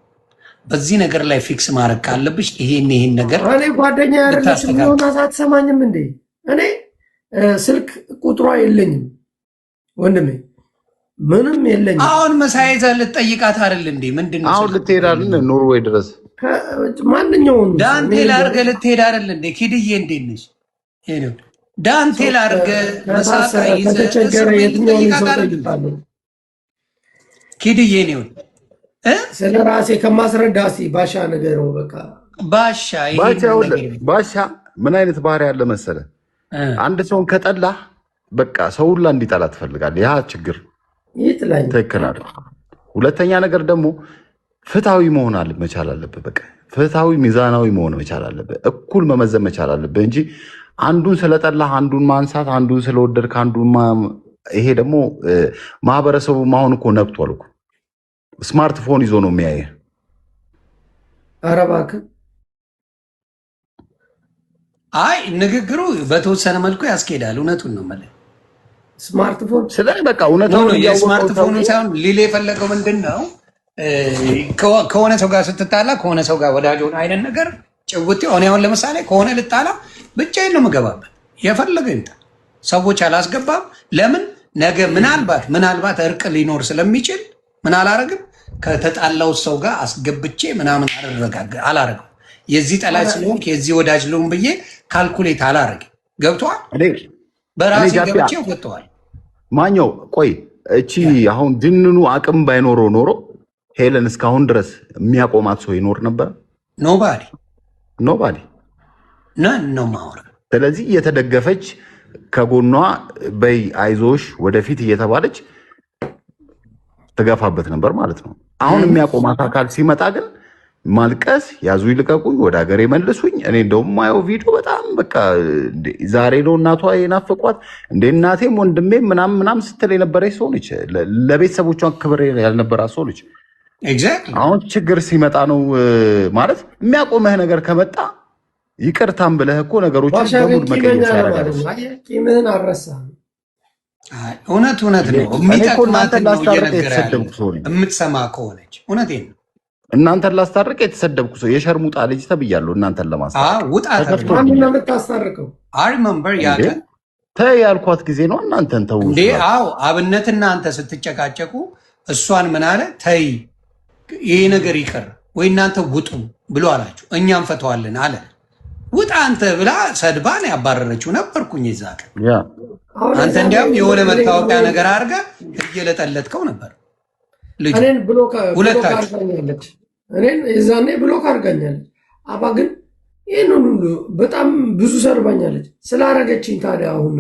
በዚህ ነገር ላይ ፊክስ ማድረግ ካለብሽ ይሄን ነገር እኔ ጓደኛ ያለሽ ምን አትሰማኝም እንዴ? እኔ ስልክ ቁጥሯ የለኝም ወንድሜ፣ ምንም የለኝም። አሁን መሳይዘ ልትጠይቃት አይደል እንዴ? ምንድነው አሁን ልትሄዳልን ኖርዌይ ድረስ ማንኛውን ዳንቴል አድርገህ ልትሄድ አይደል እንዴ? ኪድዬ እንዴት ነሽ? ዳንቴል አድርገህ መሳቃ ከተቸገረ የትኛውን ሰው ጠይቃለሁ? ኪድዬ ነው ስለ ራሴ ከማስረዳ ባሻ ነገር ነው። በቃ ባሻ ምን አይነት ባህሪ ያለ መሰለ፣ አንድ ሰውን ከጠላህ በቃ ሰው ሁላ እንዲጠላ ትፈልጋለህ። ያ ችግር ትክክል አይደል? ሁለተኛ ነገር ደግሞ ፍትሃዊ መሆን መቻል አለብህ። በቃ ፍትሃዊ ሚዛናዊ መሆን መቻል አለብህ። እኩል መመዘን መቻል አለብህ እንጂ አንዱን ስለጠላህ አንዱን ማንሳት፣ አንዱን ስለወደድክ አንዱን ይሄ ደግሞ ማህበረሰቡ አሁን እኮ ነብቷል እኮ ስማርትፎን ይዞ ነው የሚያየህ። ኧረ እባክህ አይ ንግግሩ በተወሰነ መልኩ ያስኬዳል። እውነቱን ነው ማለት ስማርትፎን ስለዚህ በቃ እውነቱን ነው። የስማርትፎኑ ሳይሆን ሊል የፈለገው ምንድን ነው ከሆነ ሰው ጋር ስትጣላ ከሆነ ሰው ጋር ወዳጅ ሆነ አይነት ነገር ጭውቴ ሆነ። አሁን ለምሳሌ ከሆነ ልጣላ ብቻዬን ነው የምገባበት። የፈለገ ይምጣ፣ ሰዎች አላስገባም። ለምን ነገ ምናልባት እርቅ ሊኖር ስለሚችል ምን አላረግም፣ ከተጣላው ሰው ጋር አስገብቼ ምናምን አላረግም። የዚህ ጠላች ስለሆንክ የዚህ ወዳጅ ልሁን ብዬ ካልኩሌት አላረግም። ገብቶሃል? በራሴ ገብቼ ወጥተዋል። ማኛው ቆይ እቺ አሁን ድንኑ አቅም ባይኖረው ኖሮ ሄለን እስካሁን ድረስ የሚያቆማት ሰው ይኖር ነበር? ኖባዲ ነው ማውራ። ስለዚህ እየተደገፈች ከጎኗ በይ አይዞሽ ወደፊት እየተባለች ትገፋበት ነበር ማለት ነው። አሁን የሚያቆማት አካል ሲመጣ ግን ማልቀስ፣ ያዙ ይልቀቁኝ፣ ወደ ሀገር መልሱኝ። እኔ እንደውም ማየው ቪዲዮ በጣም በቃ ዛሬ ነው እናቷ የናፈቋት እንደ እናቴም ወንድሜም ምናምን ስትል የነበረች ሰው ነች። ለቤተሰቦቿን ክብር ያልነበራት ሰው ነች። አሁን ችግር ሲመጣ ነው ማለት የሚያቆመህ ነገር ከመጣ ይቅርታም ብለህ እኮ ነገሮችን በሙሉ መቀየር ቂምህን አልረሳህም። እውነት ነው። የሚጠቅማትን ነው እየነገረ የምትሰማ ከሆነች እውነቴን ነው። እናንተን ላስታርቅ የተሰደብኩ ሰው የሸርሙጣ ልጅ ተብያለሁ። እናንተን ለማስታረቀው ተይ ያልኳት ጊዜ ነው። እናንተን ተው እንዴ? አዎ አብነት እናንተ ስትጨቃጨቁ እሷን ምን አለ? ተይ ይሄ ነገር ይቀር ወይ እናንተ ውጡ ብሎ አላችሁ። እኛም ፈተዋለን አለ። ውጣ አንተ ብላ ሰድባን ያባረረችው ነበርኩኝ የዛ ቀን። አንተ እንዲያውም የሆነ መታወቂያ ነገር አድርገህ እየለጠለጥከው ነበር። እኔን ብሎክ አድርጋኛለች። እኔን የዛኔ ብሎክ አድርጋኛለች። አባ ግን ይህን ሁሉ በጣም ብዙ ሰርባኛለች ስላረገችኝ። ታዲያ አሁን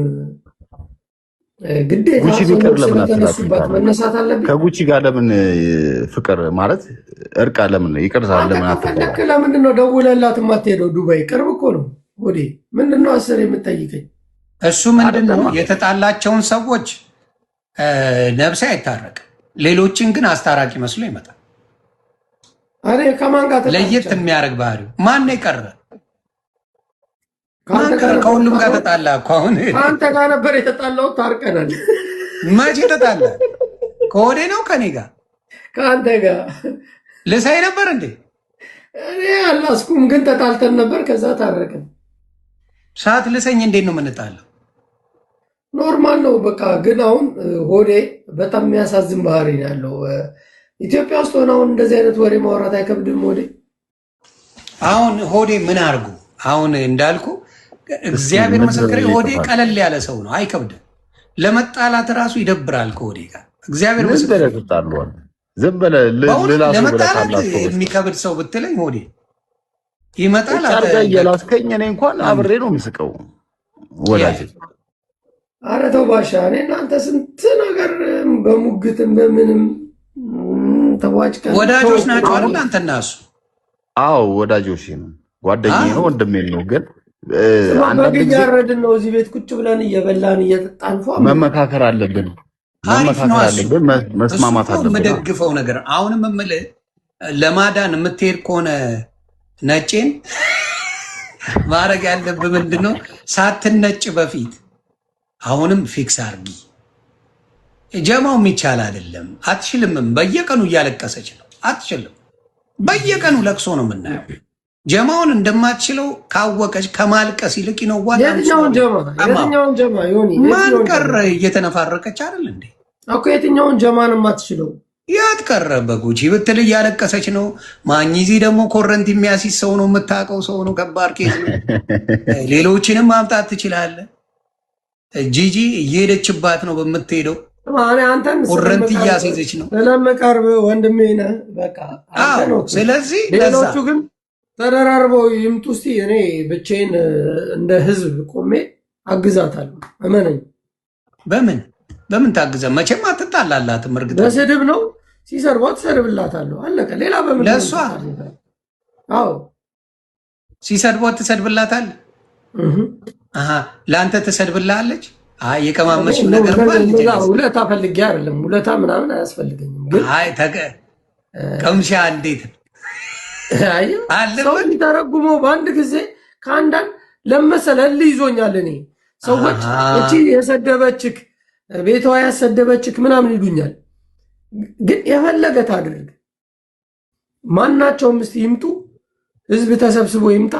ግዴታ ስለተነሱባት መነሳት አለብኝ። ከጉቺ ጋር ለምን ፍቅር ማለት እርቃ ለምን ይቅርታ ለምን አትፈለክ? ለምንድን ነው ደውለላት የማትሄደው? ዱባይ ቅርብ እኮ ነው። ወዴ ምንድን ነው አስር የምጠይቀኝ? እሱ ምንድን ነው የተጣላቸውን ሰዎች ነብሴ አይታረቅም። ሌሎችን ግን አስታራቂ መስሎ ይመጣል። እኔ ከማን ጋር ለየት የሚያደርግ ባህሪው ማን የቀረ ከሁሉም ጋር ተጣላ እኮ። አሁን አንተ ጋር ነበር የተጣላው። ታርቀናል። መቼ ተጣላ? ከወዴ ነው ከኔ ጋር ከአንተ ጋር ልሳይ ነበር እንዴ? እኔ አላስኩም፣ ግን ተጣልተን ነበር። ከዛ ታረቅን። ሰዓት ልሰኝ እንዴት ነው የምንጣለው? ኖርማል ነው በቃ። ግን አሁን ሆዴ በጣም የሚያሳዝን ባህሪ ነው ያለው። ኢትዮጵያ ውስጥ ሆነ አሁን እንደዚህ አይነት ወሬ ማውራት አይከብድም? ሆዴ አሁን ሆዴ ምን አድርጉ? አሁን እንዳልኩ እግዚአብሔር ምስክሬ ሆዴ ቀለል ያለ ሰው ነው፣ አይከብድም። ለመጣላት ራሱ ይደብራል ከሆዴ ጋር። እግዚአብሔር ምስክሬ ለመጣላት የሚከብድ ሰው ብትለኝ ሆዴ ይመጣል። እየላስከኝ እኔ እንኳን አብሬ ነው የምስቀው ወዳጅ። ኧረ ተው ባሻ፣ እኔ እናንተ ስንት ነገር በሙግትም በምንም ተዋጭቀን ወዳጆች ናቸው አይደል? አንተ እና እሱ? አዎ ወዳጆች ነው፣ ጓደኛዬ ነው፣ ወንድሜ ነው። ግን አንዳንድ ጊዜ ያረድን ነው እዚህ ቤት ቁጭ ብለን እየበላን እየጠጣን መመካከር አለብን፣ መስማማት አለብን። የምደግፈው ነገር አሁንም የምልህ ለማዳን የምትሄድ ከሆነ ነጭን ማድረግ ያለብህ ምንድን ነው? ሳትነጭ በፊት አሁንም ፊክስ አርጊ። ጀማው የሚቻል አይደለም። አትችልምም። በየቀኑ እያለቀሰች ነው። አትችልም። በየቀኑ ለቅሶ ነው የምናየው። ጀማውን እንደማትችለው ካወቀች ከማልቀስ ይልቅ ይነዋል። የትኛውን ጀማ ዮኒ? ማን ቀረ? እየተነፋረቀች አይደል እንዴ እኮ። የትኛውን ጀማ ነው የማትችለው? ያት ቀረ? በጉቺ ብትል እያለቀሰች ነው። ማኝዚ ደግሞ ኮረንት የሚያሲዝ ሰው ነው፣ የምታውቀው ሰው ነው። ከባድ ኬዝ ነው። ሌሎችንም ማምጣት ትችላለህ። ጂጂ እየሄደችባት ነው በምትሄደው። አንተን ኮረንት እያስይዘች ነው። ስለምቀርብ ወንድሜ ነህ በቃ። ስለዚህ ሌሎቹ ግን ተደራርበው ይምጡ። እስኪ እኔ ብቻዬን እንደ ህዝብ ቆሜ አግዛታለሁ። እመነኝ። በምን ታግዘ? መቼም አትጣላላትም። እርግጥ በስድብ ነው። ሲሰርቧት ትሰድብላታለሁ። አለቀ። ሌላ በምን ለእሷ? አዎ ሲሰድቧት ትሰድብላታል። ለአንተ ትሰድብላለች። የቀማመች ነገር ውለታ ፈልጌ አይደለም። ውለታ ምናምን አያስፈልገኝም። ግን ቀምሻ እንዴት ሰው የሚተረጉመው በአንድ ጊዜ ከአንዳንድ ለመሰለ ይዞኛል። እኔ ሰዎች እቺ የሰደበችክ ቤቷ ያሰደበችክ ምናምን ይሉኛል። ግን የፈለገ ታድርግ፣ ማናቸውም እስቲ ይምጡ፣ ህዝብ ተሰብስቦ ይምጣ፣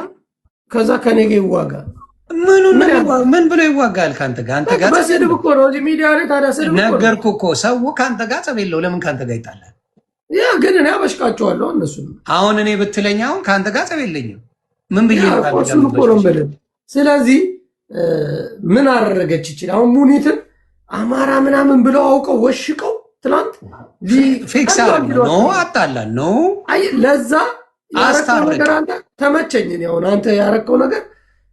ከዛ ከኔ ጋር ይዋጋ። ምን ብሎ ይዋጋል ከአንተ ጋር? አንተ ጋር በስድብ እኮ ነው እዚህ ሚዲያ ላይ። ታዲያ ስድብ ነገርኩህ እኮ ሰው ከአንተ ጋር ጸብ የለው። ለምን ከአንተ ጋር ይጣላል? ያ ግን እኔ አበሽቃቸዋለሁ እነሱ። አሁን እኔ ብትለኝ አሁን ከአንተ ጋር ጸብ የለኝም። ምን ብዬ እሱን እኮ ነው የምልህ። ስለዚህ ምን አደረገች ይችል አሁን ሙኒትን አማራ ምናምን ብለው አውቀው ወሽቀው ትናንት ፊክስ ነው አጣላን ነው ለዛ ያረከው ነገር አንተ ተመቸኝ። አሁን አንተ ያረከው ነገር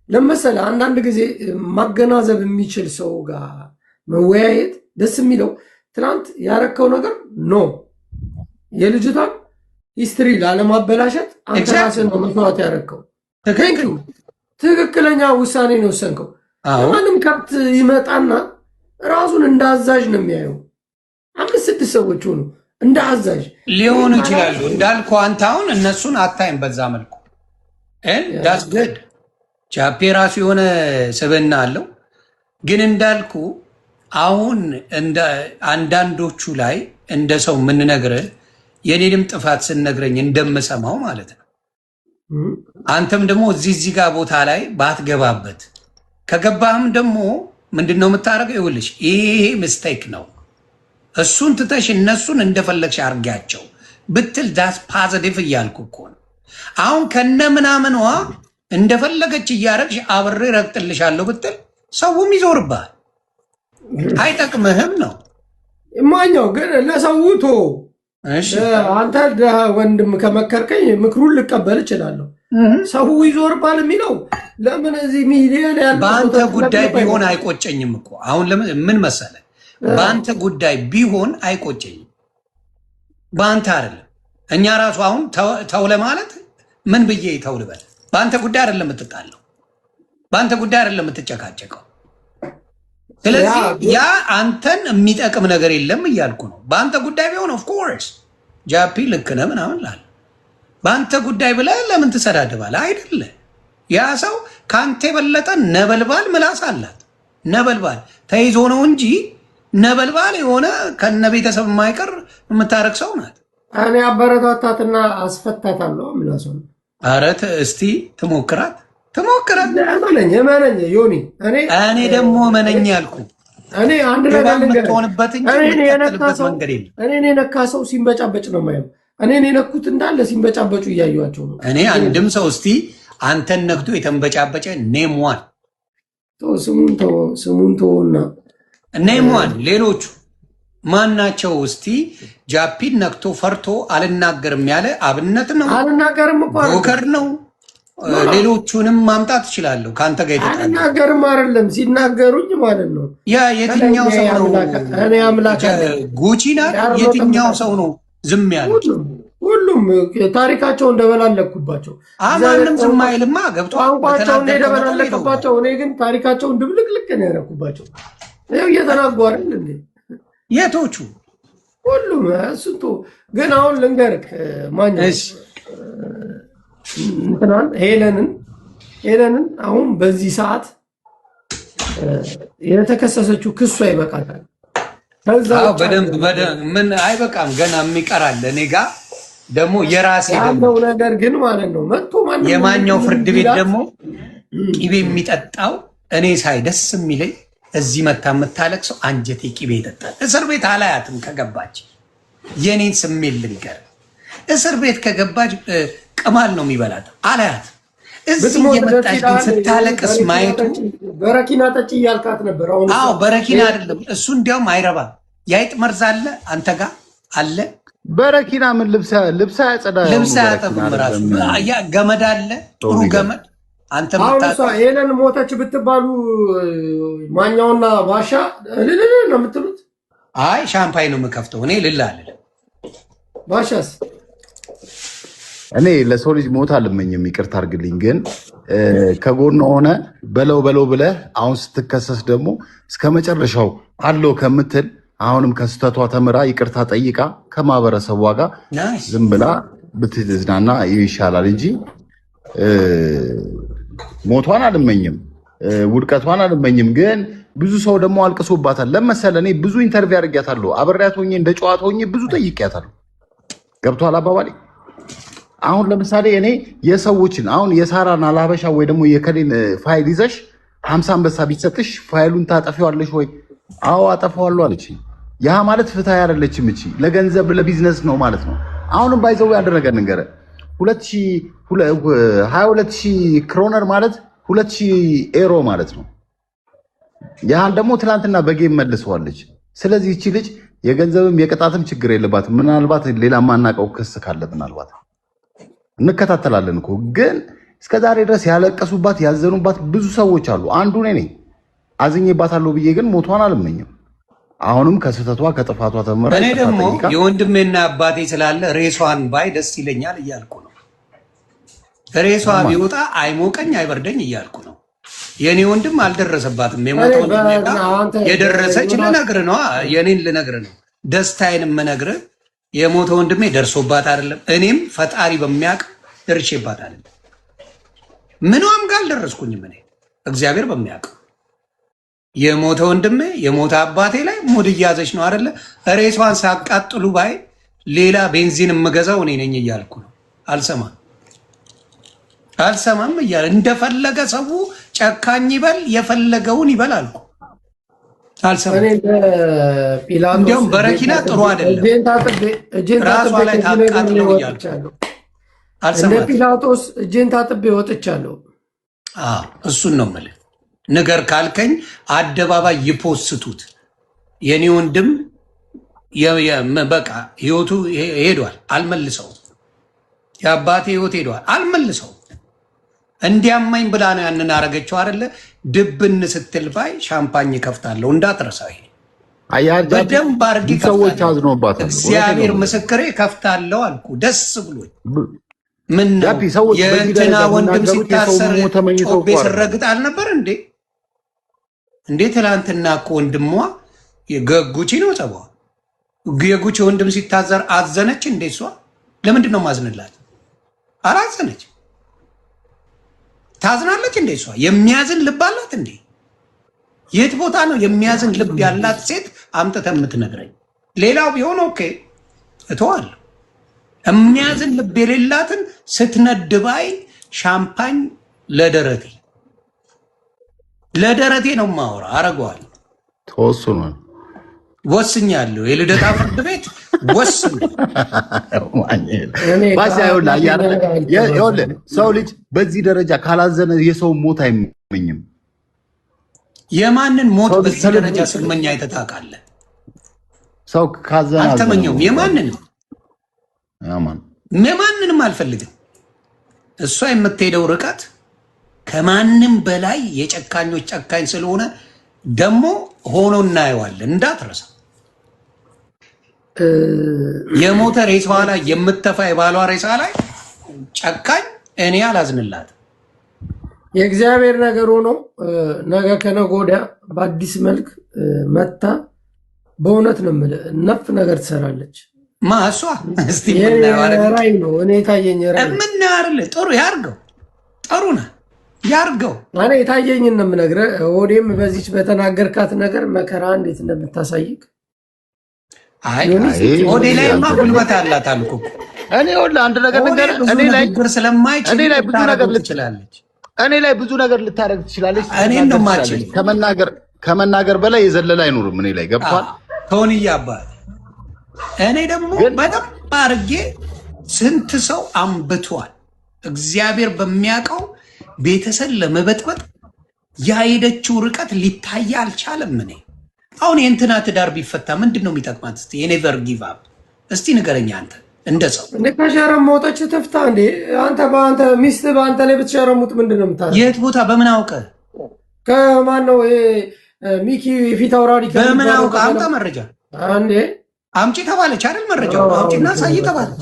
ለመሰለ አንዳንድ ጊዜ ማገናዘብ የሚችል ሰው ጋር መወያየት ደስ የሚለው ትናንት ያረከው ነገር ኖ የልጅቷን ሂስትሪ ላለማበላሸት አንተ ራስህ ነው መስዋዕት ያረከው። ትክክለኛ ውሳኔ ነው የወሰንከው። ማንም ከብት ይመጣና ራሱን እንደ አዛዥ ነው የሚያየው። 5-6 ሰዎች ሆኑ እንደ አዛዥ ሊሆኑ ይችላሉ። እንዳልኩ አንተ አሁን እነሱን አታይም በዛ መልኩ ዳስ ጉድ ጃፔ ራሱ የሆነ ስብዕና አለው። ግን እንዳልኩ አሁን አንዳንዶቹ ላይ እንደ ሰው የምንነግርህ የኔንም ጥፋት ስንነግረኝ እንደምሰማው ማለት ነው። አንተም ደግሞ እዚህ ጋር ቦታ ላይ ባትገባበት ከገባህም ደግሞ ምንድነው የምታደርገው? ይኸውልሽ ይሄ ሚስቴክ ነው፣ እሱን ትተሽ እነሱን እንደፈለግሽ አርጊያቸው ብትል ዳስ ፖዚቲቭ እያልኩ እኮ ነው። አሁን ከነ ምናምኗ እንደፈለገች እያረግሽ አብሬ ረግጥልሻለሁ ብትል ሰውም ይዞርብሃል፣ አይጠቅምህም ነው ማኛው። ግን ለሰውቶ አንተ ወንድም ከመከርከኝ ምክሩን ልቀበል እችላለሁ። ሰው ይዞርባል የሚለው ለምን እዚህ ሚዲያ ላይ ያለ በአንተ ጉዳይ ቢሆን አይቆጨኝም እኮ። አሁን ምን መሰለ፣ በአንተ ጉዳይ ቢሆን አይቆጨኝም፣ በአንተ አይደለም። እኛ ራሱ አሁን ተው ለማለት ምን ብዬ ተው ልበል? በአንተ ጉዳይ አይደለም የምትጣለው፣ በአንተ ጉዳይ አይደለም የምትጨቃጨቀው። ስለዚህ ያ አንተን የሚጠቅም ነገር የለም እያልኩ ነው። በአንተ ጉዳይ ቢሆን ኦፍኮርስ ጃፒ ልክ ነህ ምናምን ላለ በአንተ ጉዳይ ብለህ ለምን ትሰዳድባለህ? አይደለ ያ ሰው ከአንተ የበለጠ ነበልባል ምላስ አላት። ነበልባል ተይዞ ነው እንጂ ነበልባል የሆነ ከነ ቤተሰብ የማይቀር የምታረግ ሰው ናት። እኔ አበረታታትና አስፈታታለሁ ምላሱ። ኧረ እስቲ ትሞክራት። እመነኝ ዮኒ። እኔ ደግሞ እመነኝ ያልኩ እኔ አንድ ነገር የምትሆንበት እንጂ የምትቀጥልበት መንገድ የለም። እኔን የነካ ሰው ሲንበጫበጭ ነው የማየው። እኔን የነኩት እንዳለ ሲንበጫበጩ እያዩዋቸው ነው። እኔ አንድም ሰው እስቲ አንተን ነክቶ የተንበጫበጨ ኔምዋን ስሙን ተውና ኔምዋን ሌሎቹ ማናቸው? እስቲ ጃፒን ነክቶ ፈርቶ አልናገርም ያለ አብነት ነው፣ አልናገርም እኮ ጆከር ነው። ሌሎቹንም ማምጣት እችላለሁ። ከአንተ ጋር ይተጣጣ አልናገርም አይደለም ሲናገሩኝ ማለት ነው። ያ የትኛው ሰው ነው? እኔ አምላክ ጉቺ ናት። የትኛው ሰው ነው ዝም ያሉት? ሁሉም ታሪካቸው እንደበላለኩባቸው ማንም ዝም አይልማ። ገብቶ ቋንቋቸውን እንደበላለኩባቸው፣ እኔ ግን ታሪካቸውን ድብልቅልቅ ነው ያደረኩባቸው። ይኸው እየተናጉ አይደል እንዴ የቶቹ ሁሉም እሱቶ። ግን አሁን ልንገርህ ማኛው እንትናን ሄለንን አሁን በዚህ ሰዓት የተከሰሰችው ክሷ ይበቃታል። በደንብ ምን አይበቃም፣ ገና የሚቀራል። እኔ ጋ ደግሞ የራሴ ያለው ነገር ግን ማለት ነው መጥቶ የማኛው ፍርድ ቤት ደግሞ ቂቤ የሚጠጣው እኔ ሳይ ደስ የሚለኝ እዚህ መታ የምታለቅሰው አንጀቴ ቂቤ ይጠጣል። እስር ቤት አላያትም ከገባች። የኔን ስሜት ልንገር፣ እስር ቤት ከገባች ቅማል ነው የሚበላት። አላያት እዚህ የመጣች ግን ስታለቅስ ማየቱ። በረኪና ጠጪ እያልካት ነበር። አዎ በረኪና አይደለም እሱ፣ እንዲያውም አይረባም። የአይጥ መርዝ አለ አንተ ጋር አለ። በረኪና ምን ልብስ ያጸዳ፣ ልብስ አያጠብም ራሱ። ገመድ አለ ጥሩ ገመድ አንተ አሁን እሷ ሄለን ሞተች ብትባሉ ማኛውና ባሻ እልል ነው የምትሉት? አይ ሻምፓኝ ነው የምከፍተው እኔ ልል አልልም። ባሻስ? እኔ ለሰው ልጅ ሞት አልመኝም፣ ይቅርታ አድርግልኝ። ግን ከጎን ሆነ በለው በለው ብለህ አሁን ስትከሰስ ደግሞ እስከ መጨረሻው አለው ከምትል አሁንም ከስተቷ ተምራ ይቅርታ ጠይቃ ከማህበረሰቧ ጋር ዝም ብላ ብትዝናና ይሻላል እንጂ ሞቷን አልመኝም፣ ውድቀቷን አልመኝም። ግን ብዙ ሰው ደግሞ አልቅሶባታል። ለመሰለ እኔ ብዙ ኢንተርቪው አድርጊያታለሁ፣ አብሬያት ሆኜ እንደ ጨዋታ ሆኜ ብዙ ጠይቄያታለሁ። ገብቶሃል አባባሌ? አሁን ለምሳሌ እኔ የሰዎችን አሁን የሳራን አላበሻ ወይ ደግሞ የከሌን ፋይል ይዘሽ 50 አንበሳ ቢሰጥሽ ፋይሉን ታጠፊዋለሽ ወይ? አዎ አጠፋዋለሁ አለች። ያ ማለት ፍትሃዊ አይደለችም። እቺ ለገንዘብ ለቢዝነስ ነው ማለት ነው። አሁንም ባይዘው ያደረገ ነገር 22000 ክሮነር ማለት 2000 ኤሮ ማለት ነው። ያን ደግሞ ትናንትና በጌም መልሰዋለች። ስለዚህ እቺ ልጅ የገንዘብም የቅጣትም ችግር የለባትም። ምናልባት ሌላ ማናቀው ክስ ካለ ምናልባት እንከታተላለን እኮ። ግን እስከዛሬ ድረስ ያለቀሱባት ያዘኑባት ብዙ ሰዎች አሉ። አንዱ እኔ ነኝ። አዝኜባታለሁ ብዬ ግን ሞቷን አልመኝም። አሁንም ከስህተቷ ከጥፋቷ ተመራ። እኔ ደግሞ የወንድሜና አባቴ ስላለ ሬሷን ባይ ደስ ይለኛል እያልኩ ነው። ሬሷ ቢወጣ አይሞቀኝ አይበርደኝ እያልኩ ነው። የኔ ወንድም አልደረሰባትም። የሞተው የደረሰች ልነግርህ ነው። የኔን ልነግርህ ነው። ደስታዬን የምነግርህ የሞተ ወንድሜ ደርሶባት አይደለም። እኔም ፈጣሪ በሚያውቅ ደርሼባት አይደለም። ምንም ጋር አልደረስኩኝም። እኔ እግዚአብሔር በሚያውቅ የሞተ ወንድሜ የሞተ አባቴ ላይ ሙድ እያዘች ነው አይደለ? ሬሷን ሳቃጥሉ ባይ ሌላ ቤንዚን የምገዛው እኔ ነኝ እያልኩ ነው። አልሰማም እያለ እንደፈለገ ሰው ጨካኝ ይበል የፈለገውን ይበል አልኩ። አልሰማም። እንዲያውም በረኪና ጥሩ አይደለም ራሷ ላይ ታቃጥለው እያልኩ እንደ ጲላጦስ እጄን ታጥቤ ወጥቻለሁ። እሱን ነው የምልህ። ንገር ካልከኝ አደባባይ ይፖስቱት። የኔ ወንድም በቃ ህይወቱ ሄዷል፣ አልመልሰውም። የአባቴ ህይወት ሄዷል፣ አልመልሰውም። እንዲያማኝ ብላ ነው ያንን አረገችው አይደለ? ድብን ስትል ባይ ሻምፓኝ ከፍታለሁ እንዳትረሳው። በደንብ አድርጌ ከፍታለሁ። እግዚአብሔር ምስክሬ ከፍታለሁ አልኩ ደስ ብሎኝ። ምን ነው የእንትና ወንድም ሲታሰር ጮቤ ስረግጥ አልነበር እንዴ? ትላንትና እኮ ወንድሟ ጉቺ ነው ጸቧ። የጉቺ ወንድም ሲታዘር አዘነች እንዴ? እሷ ለምንድን ነው ማዝንላት? አላዘነች። ታዝናለች እንዴ? እሷ የሚያዝን ልብ አላት እንዴ? የት ቦታ ነው የሚያዝን ልብ ያላት ሴት አምጥተህ የምትነግረኝ? ሌላው ቢሆን ኦኬ እተዋለሁ። የሚያዝን ልብ የሌላትን ስትነድባይ ሻምፓኝ ለደረቴ ነው ማወራ። አረገዋል። ተወስኗል። ወስኛለሁ። የልደታ ፍርድ ቤት ወስኑ። ሰው ልጅ በዚህ ደረጃ ካላዘነ የሰው ሞት አይመኝም። የማንን ሞት በዚህ ደረጃ ስመኛ አይተታቃለህ? ሰው ካዘነ አልተመኘውም። የማንንም አልፈልግም። እሷ የምትሄደው ርቀት ከማንም በላይ የጨካኞች ጨካኝ ስለሆነ ደግሞ ሆኖ እናየዋለን። እንዳትረሳ። የሞተ ሬሳ ላይ የምትተፋ የባሏ ሬሳ ላይ ጨካኝ እኔ አላዝንላት። የእግዚአብሔር ነገር ሆኖ ነገ ከነገ ወዲያ በአዲስ መልክ መታ በእውነት ነው የምልህ ነፍ ነገር ትሰራለች። እሷ እስቲ ራይ ነው እኔ የታየኝ ራይ የምናያርልህ ጥሩ ያርገው፣ ጥሩ ነህ ያርገው። እኔ የታየኝን ነው የምነግርህ። ሆዴም በዚች በተናገርካት ነገር መከራ እንዴት እንደምታሳይቅ። ሆዴ ላይማ ጉልበት አላት አልኩ እኮ። እኔ አንድ ነገር ነገር እኔ ላይ ብዙ ነገር ልታረግ ትችላለች። እኔ ነው ማችል ከመናገር በላይ የዘለለ አይኖርም። እኔ ላይ ገብቷል። ከሆንያ አባት እኔ ደግሞ በደንብ አድርጌ ስንት ሰው አንብቷል። እግዚአብሔር በሚያውቀው ቤተሰብ ለመበጥበጥ ያሄደችው ርቀት ሊታይ አልቻለም። እኔ አሁን የእንትና ትዳር ቢፈታ ምንድን ነው የሚጠቅማት? እስቲ የኔቨር ጊቭ አፕ እስቲ ንገረኛ አንተ። እንደ ሰው ከሸረሞጠች ትፍታ እንዴ አንተ ሚስት በአንተ ላይ ብትሸረሙት ምንድን ነው የምታደርገው? የት ቦታ በምን አውቀ? ከማን ነው ሚኪ ፊት አውራሪ በምን አውቀ? አምጣ መረጃ አንዴ አምጪ ተባለች አይደል? መረጃው አምጪና ሳይ ተባለች።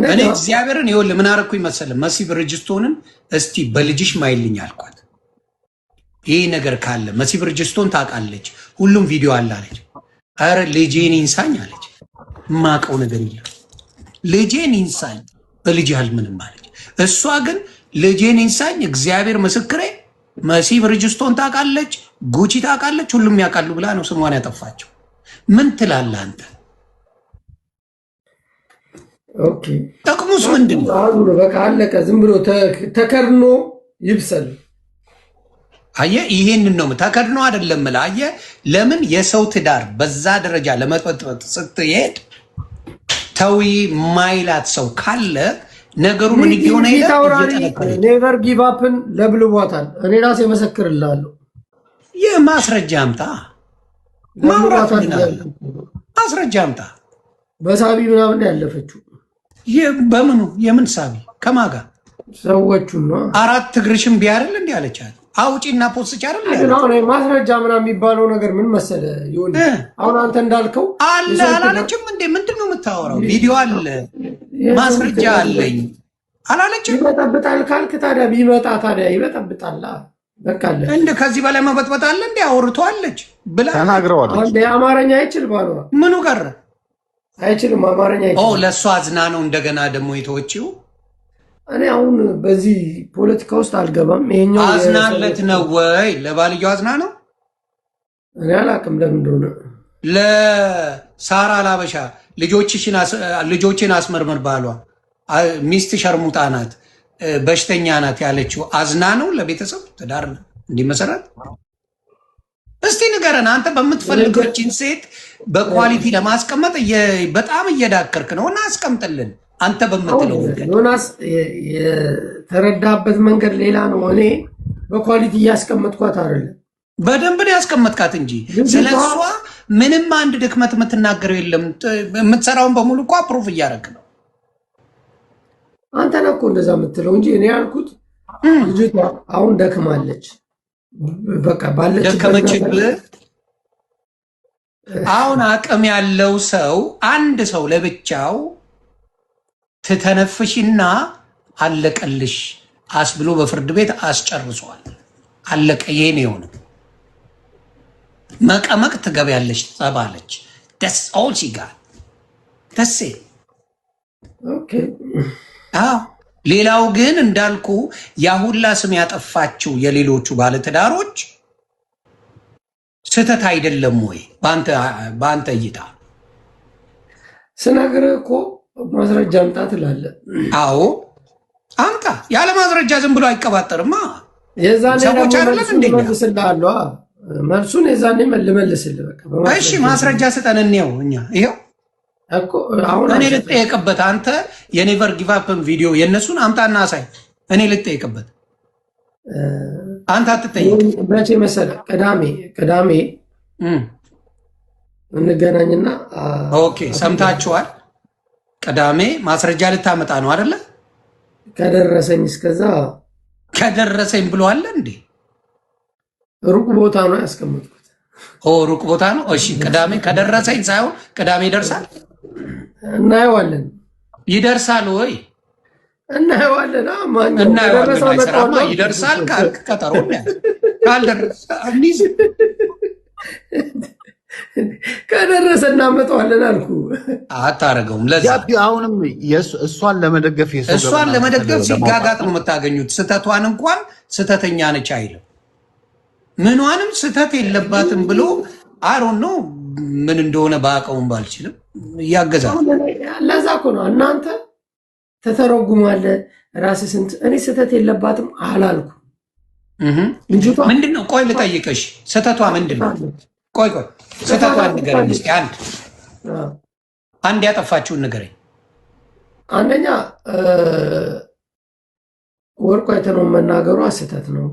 እኔ እግዚአብሔርን ይኸውልህ ምን አደረኩኝ መሰለህ? መሲ ብርጅስቶንን እስቲ በልጅሽ ማይልኝ አልኳት። ይህ ነገር ካለ መሲ ብርጅስቶን ታውቃለች፣ ሁሉም ቪዲዮ አለ አለች። አረ ልጄን ይንሳኝ አለች። የማውቀው ነገር የለም ልጄን ይንሳኝ፣ በልጅ ያህል ምንም አለች። እሷ ግን ልጄን ይንሳኝ፣ እግዚአብሔር ምስክሬ፣ መሲ ብርጅስቶን ታውቃለች፣ ጉቺ ታውቃለች፣ ሁሉም ያውቃሉ ብላ ነው ስሟን ያጠፋቸው። ምን ትላለህ አንተ? ኦኬ ጥቅሙስ ምንድን ነው? በቃ አለቀ። ዝም ብሎ ተከድኖ ይብሰል። አየህ፣ ይሄንን ነው ተከድኖ አይደለም እላ። አየህ፣ ለምን የሰው ትዳር በዛ ደረጃ ለመጥበጥበጥ ስትሄድ ተዊ ማይላት ሰው ካለ ነገሩ ምን ይሆነ ይላል። ኔቨር ጊቭ አፕን ለብልቧታል። እኔ ራሴ መሰክርልሃለሁ። የማስረጃ አምጣ፣ ማውራት ማስረጃ አምጣ። በሳቢ ምናምን ያለፈችው በምኑ የምን ሳቢ ከማጋ ሰዎቹን ነው። አራት እግርሽም ቢያርል እንዲህ አለቻት። አውጪና ፖስት አይደል? አሁን ማስረጃ ምናምን የሚባለው ነገር ምን መሰለ ይሁን። አሁን አንተ እንዳልከው አለ አላለችም እንዴ? ምንድን ነው የምታወራው? ቪዲዮ አለ፣ ማስረጃ አለኝ አላለችም? ይበጠብጣል ካልክ ታዲያ ቢመጣ ታዲያ ይበጠብጣል። በቃ አለ እንደ ከዚህ በላይ መበጥበጥ አለ እንዴ? አውርቷለች ብላ ተናግረዋለች። አንዴ አማርኛ አይችል ባሏ ምኑ ቀረ? አይችልም አማርኛ አይችል። ለእሷ አዝና ነው እንደገና ደግሞ የተወችው። እኔ አሁን በዚህ ፖለቲካ ውስጥ አልገባም። ይሄኛው አዝናለት ነው ወይ ለባልየው አዝና ነው? እኔ አላውቅም ለምን እንደሆነ። ለሳራ ላበሻ ልጆችን አስመርመር ባሏ ሚስት ሸርሙጣ ናት፣ በሽተኛ ናት ያለችው አዝና ነው ለቤተሰብ ትዳር እንዲመሰረት? እስቲ ንገረን አንተ። በምትፈልገችን ሴት በኳሊቲ ለማስቀመጥ በጣም እየዳከርክ ነው እና አስቀምጥልን አንተ በምትለው ዮናስ። የተረዳበት መንገድ ሌላ ነው። እኔ በኳሊቲ እያስቀመጥኳት አይደለም፣ በደንብ ነው ያስቀመጥካት እንጂ ስለሷ ምንም አንድ ድክመት የምትናገረው የለም። የምትሰራውን በሙሉ እኮ አፕሩቭ እያደረግ ነው። አንተ ነህ እኮ እንደዛ የምትለው እንጂ እኔ ያልኩት ልጅቷ አሁን ደክማለች። በቃ ባለች ደከመችብህ። አሁን አቅም ያለው ሰው አንድ ሰው ለብቻው ትተነፍሽና አለቀልሽ አስብሎ በፍርድ ቤት አስጨርሷል። አለቀ። ይሄ ነው የሆነው። መቀመቅ ትገቢያለሽ ተባለች። ደስ ኦል ሺ ጋር ደስ ኦኬ። አዎ ሌላው ግን እንዳልኩ ያሁላ ስም ያጠፋችው የሌሎቹ ባለትዳሮች ስህተት አይደለም ወይ? በአንተ እይታ ስነግርህ እኮ ማስረጃ አምጣ ትላለህ። አዎ አምጣ። ያለ ማስረጃ ዝም ብሎ አይቀባጠርማ። የዛኔ መልስልሃለሁ። መልሱን የዛኔ ልመልስልህ። እሺ ማስረጃ ስጠን እንየው። እኛ ይኸው እኔ ልጠየቅበት። አንተ የኔቨር ጊቭ አፕን ቪዲዮ የእነሱን አምጣና አሳይ። እኔ ልጠየቅበት፣ አንተ አትጠየቅ። መቼ መሰለህ? ቅዳሜ እንገናኝና። ኦኬ ሰምታችኋል። ቅዳሜ ማስረጃ ልታመጣ ነው አይደለ? ከደረሰኝ እስከዛ ከደረሰኝ ብሎ አለ እንዴ? ሩቅ ቦታ ነው ያስቀመጥኩት። ሩቅ ቦታ ነው። እሺ ቅዳሜ ከደረሰኝ ሳይሆን ቅዳሜ ይደርሳል። እናየዋለን። ይደርሳል ወይ? እናየዋለን። ይደርሳል ካልክ ቀጠሮ ካልደረሰ ከደረሰ እናመጣዋለን አልኩ። አታረገውም። ለዛ አሁንም እሷን ለመደገፍ ሲጋጋጥ ነው የምታገኙት። ስህተቷን እንኳን ስህተተኛ ነች አይልም። ምኗንም ስህተት የለባትም ብሎ አሮን ነው ምን እንደሆነ በአቀሙም ባልችልም እያገዛል። ለዛ እኮ ነው እናንተ ተተረጉማለህ ራስህ ስንት። እኔ ስህተት የለባትም አላልኩ። ምንድን ነው? ቆይ ልጠይቅሽ፣ ስህተቷ ምንድን ነው? ቆይ ስህተቷን ንገረኝ እስኪ። አንድ ያጠፋችውን ንገረኝ። አንደኛ ወርቁ አይተነው መናገሯ ስህተት ነው።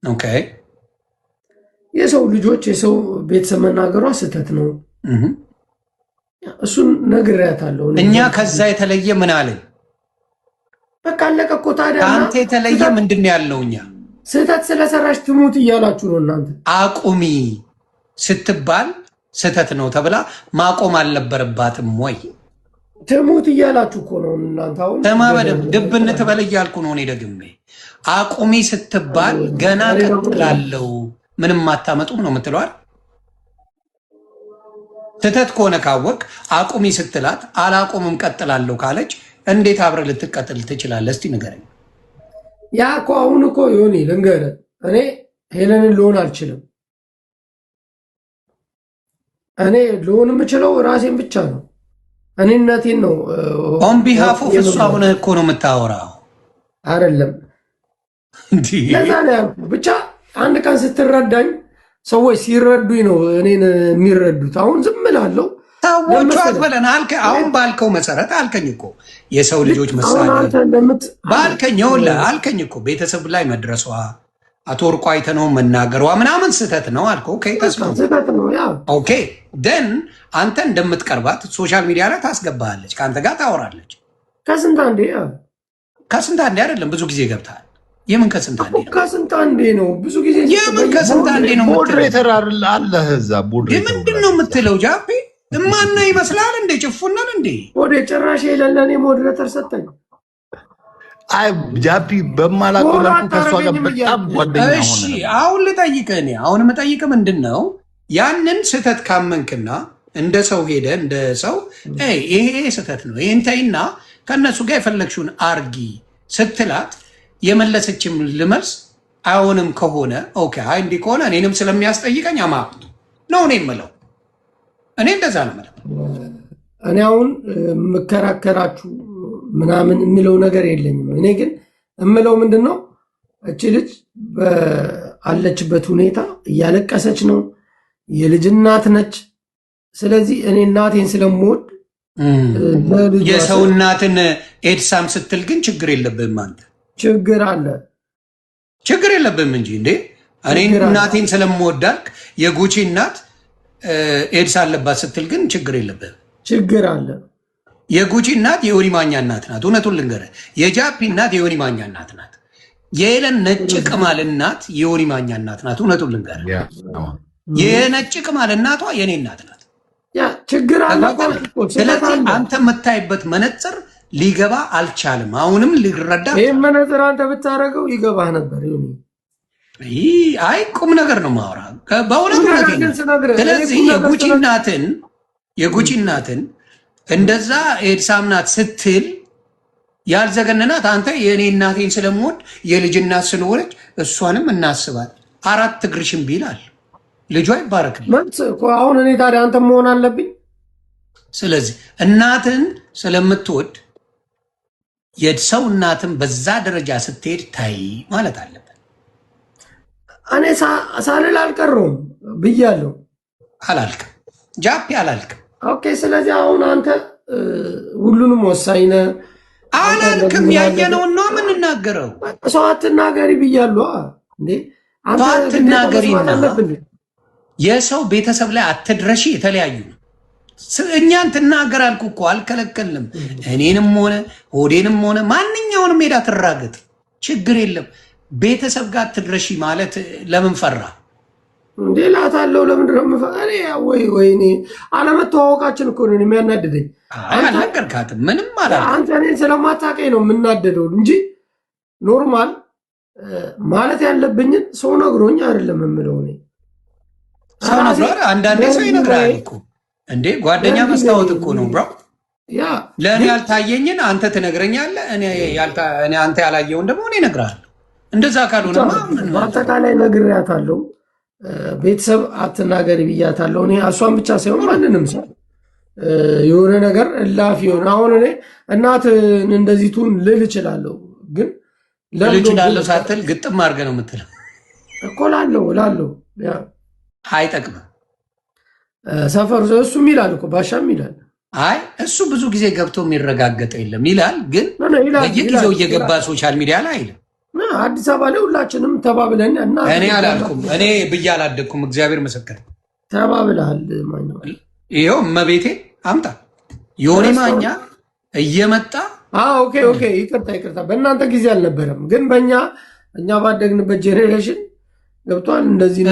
ኦኬ። የሰው ልጆች የሰው ቤተሰብ መናገሯ ስህተት ነው። እሱን ነግሬያታለሁ። እኛ ከዛ የተለየ ምን አለን? በቃ አለቀ እኮ። ታዲያ ከአንተ የተለየ ምንድን ያለው? እኛ ስህተት ስለሰራሽ ትሙት እያላችሁ ነው እናንተ። አቁሚ ስትባል ስህተት ነው ተብላ ማቆም አልነበረባትም ወይ? ትሙት እያላችሁ እኮ ነው እናንተ። አሁን ተማበደ ድብን ትበል እያልኩ ነው እኔ ደግሜ። አቁሚ ስትባል ገና ቀጥላለው ምንም አታመጡም ነው የምትለዋል። ስህተት ከሆነ ካወቅ አቁሚ ስትላት አላቆምም ቀጥላለሁ ካለች እንዴት አብረህ ልትቀጥል ትችላለህ? እስቲ ንገረኝ። ያ እኮ አሁን እኮ ዮኒ ልንገርህ፣ እኔ ሄለንን ልሆን አልችልም። እኔ ልሆን የምችለው ራሴን ብቻ ነው። እኔነቴን ነው። ኦን ቢሃፍ ኦፍ እሷ ሆነ እኮ ነው የምታወራው አይደለም። ለዛ ነው ያልኩህ። ብቻ አንድ ቀን ስትረዳኝ፣ ሰዎች ሲረዱኝ ነው እኔን የሚረዱት። አሁን ዝም እላለሁ። ሰዎቹ አትበለን አሁን ባልከው መሰረት አልከኝ እኮ የሰው ልጆች መሳደብ ባልከኝ አልከኝ እኮ ቤተሰብ ላይ መድረሷ አቶ ወርቁ አይተነው መናገሯ ምናምን ስህተት ነው አልከው። ኦኬ ደን አንተ እንደምትቀርባት ሶሻል ሚዲያ ላይ ታስገባሃለች፣ ከአንተ ጋር ታወራለች። ከስንት አንዴ አይደለም ብዙ ጊዜ ገብተሃል። የምን ከስንት አንዴ ነው? ከስንት አንዴ ነው? ብዙ ጊዜ የምን ከስንት አንዴ ነው? ሞዴሬተር አለ እዛ ምንድን ነው የምትለው? ጃፔ እማና ይመስላል እንዴ? ጭፉናል እንዴ? ወደ ጭራሽ የሌለን ሞዴሬተር ሰጠኝ። አይ ጃፒ በማላውቀው መልኩ ከሷ ጋር በጣም ጓደኛ ሆነ። እሺ አሁን ልጠይቅህ፣ እኔ አሁን የምጠይቅህ ምንድን ነው ያንን ስህተት ካመንክና እንደ ሰው ሄደ እንደ ሰው ይሄ ስህተት ነው ይሄን ተይና ከእነሱ ጋር የፈለግሽውን አርጊ ስትላት የመለሰችም ልመልስ አይሆንም ከሆነ ኦኬ፣ አይ እንዲህ ከሆነ እኔንም ስለሚያስጠይቀኝ አማክቱ ነው እኔ የምለው። እኔ እንደዛ ነው የምለው። እኔ አሁን የምከራከራችሁ ምናምን የምለው ነገር የለኝም። እኔ ግን የምለው ምንድን ነው እቺ ልጅ ባለችበት ሁኔታ እያለቀሰች ነው። የልጅ እናት ነች። ስለዚህ እኔ እናቴን ስለምወድ የሰው እናትን ኤድሳም ስትል ግን ችግር የለብህም አንተ። ችግር አለ። ችግር የለብህም እንጂ እንዴ እኔ እናቴን ስለምወዳልክ የጉቺ እናት ኤድስ አለባት ስትል ግን ችግር የለብህም። ችግር አለ። የጉቺ እናት የዮኒ ማኛ እናት ናት። እውነቱን ልንገርህ፣ የጃፒ እናት የዮኒ ማኛ እናት ናት። የኤለን ነጭ ቅማል እናት የዮኒ ማኛ እናት ናት። እውነቱን ልንገርህ፣ የነጭ ቅማል እናቷ የኔ እናት ናት። ችግር አለ። ስለዚህ አንተ የምታይበት መነጽር ሊገባ አልቻልም። አሁንም ሊረዳ ይህ መነጽር አንተ ብታደርገው ይገባህ ነበር። አይ ቁም ነገር ነው ማውራ በእውነት። ስለዚህ የጉቺ እናትን እንደዛ ኤድሳም ናት ስትል ያልዘገነናት አንተ የእኔ እናቴን ስለምወድ የልጅ እናት ስለሆነች እሷንም እናስባል። አራት እግርሽን ቢላል ልጇ ይባረክል። አሁን እኔ ታዲያ አንተ መሆን አለብኝ። ስለዚህ እናትን ስለምትወድ የሰው እናትን በዛ ደረጃ ስትሄድ ታይ ማለት አለብን። እኔ ሳልል አልቀረውም ብያለሁ። አላልክም ጃፒ አላልክም። ኦኬ። ስለዚህ አሁን አንተ ሁሉንም ወሳኝ ነህ። አላልክም። ያየነውን ነው የምንናገረው። ሰው አትናገሪ ብያለሁ እንዴ። ሰው አትናገሪና የሰው ቤተሰብ ላይ አትድረሺ። የተለያዩ እኛን ትናገር አልኩ እኮ አልከለከልንም። እኔንም ሆነ ሆዴንም ሆነ ማንኛውንም ሜዳ ትራገጥ ችግር የለም። ቤተሰብ ጋር አትድረሺ ማለት ለምን ፈራ እንዴ? ላታለው ለምንድን ነው የምፈራ? እኔ አለመተዋወቃችን እኮ ነው የሚያናድደኝ። አልነገርካትም ምንም አላልኩም። አንተ እኔን ስለማታውቀኝ ነው የምናደደው እንጂ ኖርማል ማለት ያለብኝን ሰው ነግሮኝ አይደለም የምለው። እኔ ሰው ነግሯል። አንዳንዴ ሰው ይነግራል እኮ እንዴ። ጓደኛ መስታወት እኮ ነው ብሮ። ለእኔ ያልታየኝን አንተ ትነግረኛለህ፣ እኔ አንተ ያላየውን ደግሞ እኔ እነግርሃለሁ። እንደዛ ካልሆነማ በአጠቃላይ ነግሬያታለሁ። ቤተሰብ አትናገሪ ብያታለሁ። እኔ እሷን ብቻ ሳይሆን ማንንም ሰው የሆነ ነገር እላፊ የሆነ አሁን እኔ እናትን እንደዚህ ቱን ልል እችላለሁ፣ ግን ልል እችላለሁ ሳትል ግጥም አድርገህ ነው የምትለው እኮ። ላለሁ አይጠቅምም። ሰፈሩ እሱም ይላል እኮ ባሻም ይላል። አይ እሱ ብዙ ጊዜ ገብቶ የሚረጋገጠ የለም ይላል፣ ግን በየጊዜው እየገባ ሶሻል ሚዲያ ላይ አይልም። አዲስ አበባ ላይ ሁላችንም ተባብለን እና እኔ አላልኩም፣ እኔ ብዬ አላደግኩም። እግዚአብሔር ምስክር ተባብለሃል። ይኸው እመቤቴ አምጣ ዮኒ ማኛ እየመጣ ኦኬ ይቅርታ በእናንተ ጊዜ አልነበረም፣ ግን እኛ ባደግንበት ጄኔሬሽን ገብቷል። እንደዚህ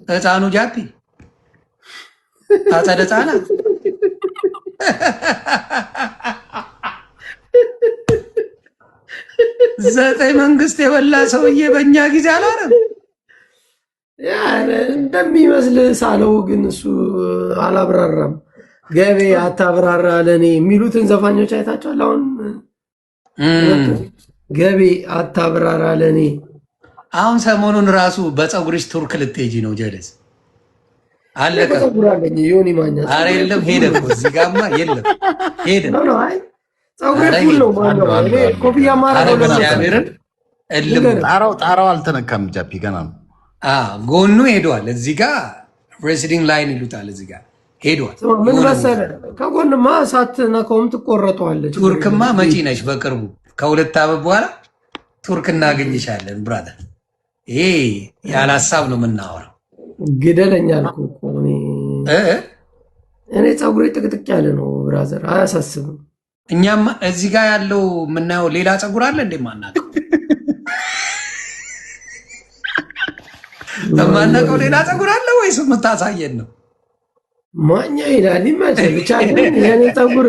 ህፃኑ ጃፒ አጸደ ህፃናት ዘጠኝ መንግስት የበላ ሰውዬ በእኛ ጊዜ አላረም እንደሚመስል ሳለው፣ ግን እሱ አላብራራም። ገቤ አታብራራ ለእኔ የሚሉትን ዘፋኞች አይታቸዋል። አሁን ገቤ አታብራራ ለእኔ። አሁን ሰሞኑን ራሱ በፀጉርሽ ቱርክ ልትሄጂ ነው ጀለስ አለቀ። ዮኒ ማኛ ኧረ የለም ሄደ እኮ እዚህ ጋማ የለም ሄደ። ኮፍያ ጣራው አልተነካም። ጃፒ ገና ነው። ጎኑ ሄዷል። እዚህ ጋ ሬሲዲንግ ላይን ይሉታል። እዚህ ጋ ሄዷል። ምን መሰለህ ከጎንማ ሳትነካውም ትቆረጠዋለች። ቱርክማ መጪ ነች በቅርቡ ከ2 ዓመት በኋላ ቱርክ እናገኝሻለን ብራዘር። ይሄ ያለ ሀሳብ ነው የምናወራው። ግደለኛ አልኩህ እኮ እኔ ፀጉሬ ጥቅጥቅ ያለ ነው ብራዘር፣ አያሳስብም። እኛም እዚህ ጋር ያለው የምናየው ሌላ ፀጉር አለ እንዴ? ማናውቀው የማናውቀው ሌላ ፀጉር አለ ወይስ የምታሳየን ነው? ማኛ ይላል ይመችል። ብቻ ግን የኔ ፀጉር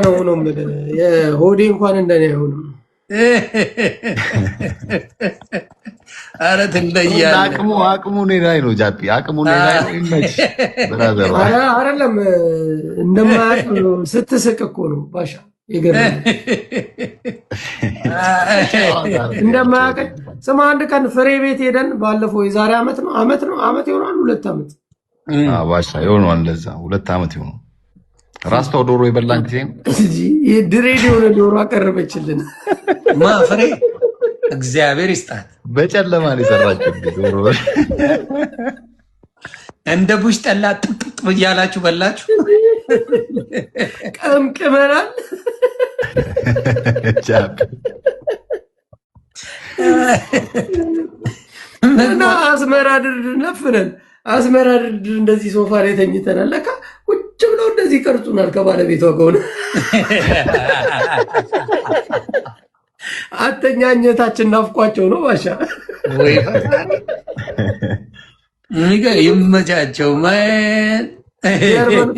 ነው የምልህ፣ የሆዴ እንኳን እንደኔ አይሆንም። ኧረ ትለያለህ። አቅሙ እኔ ላይ ነው ጃፒ፣ አቅሙ እኔ ላይ ነው። ይመች ብራዘር። አይደለም እንደማያውቅ ስትስቅ እኮ ነው ባሻ ይገርም። እንደማያውቅ ስማ፣ አንድ ቀን ፍሬ ቤት ሄደን ባለፈው የዛሬ ዓመት ይሆናል 2 ዓመት ባሻ ይሆናል፣ እንደዛ 2 ዓመት ይሆናል። ራስታው ዶሮ የበላን ጊዜ ነው ድሬድ የሆነ ዶሮ አቀረበችልን። ማፍሬ እግዚአብሔር ይስጣት። በጨለማ ነው የሰራችው ዶሮ። እንደ ቡሽ ጠላ ጥጥጥ ብያላችሁ በላችሁ። ቀምቅመናል። እና አስመራ ድርድር ነፍነን አስመራ ድርድር እንደዚህ ሶፋ ላይ ተኝተናል። ለካ ቁጭ ብለው እንደዚህ ቀርጹናል ከባለቤቷ ከሆነ አተኛኘታችን ናፍቋቸው ነው ባሻ። ወይ ይመቻቸው። ጀርመን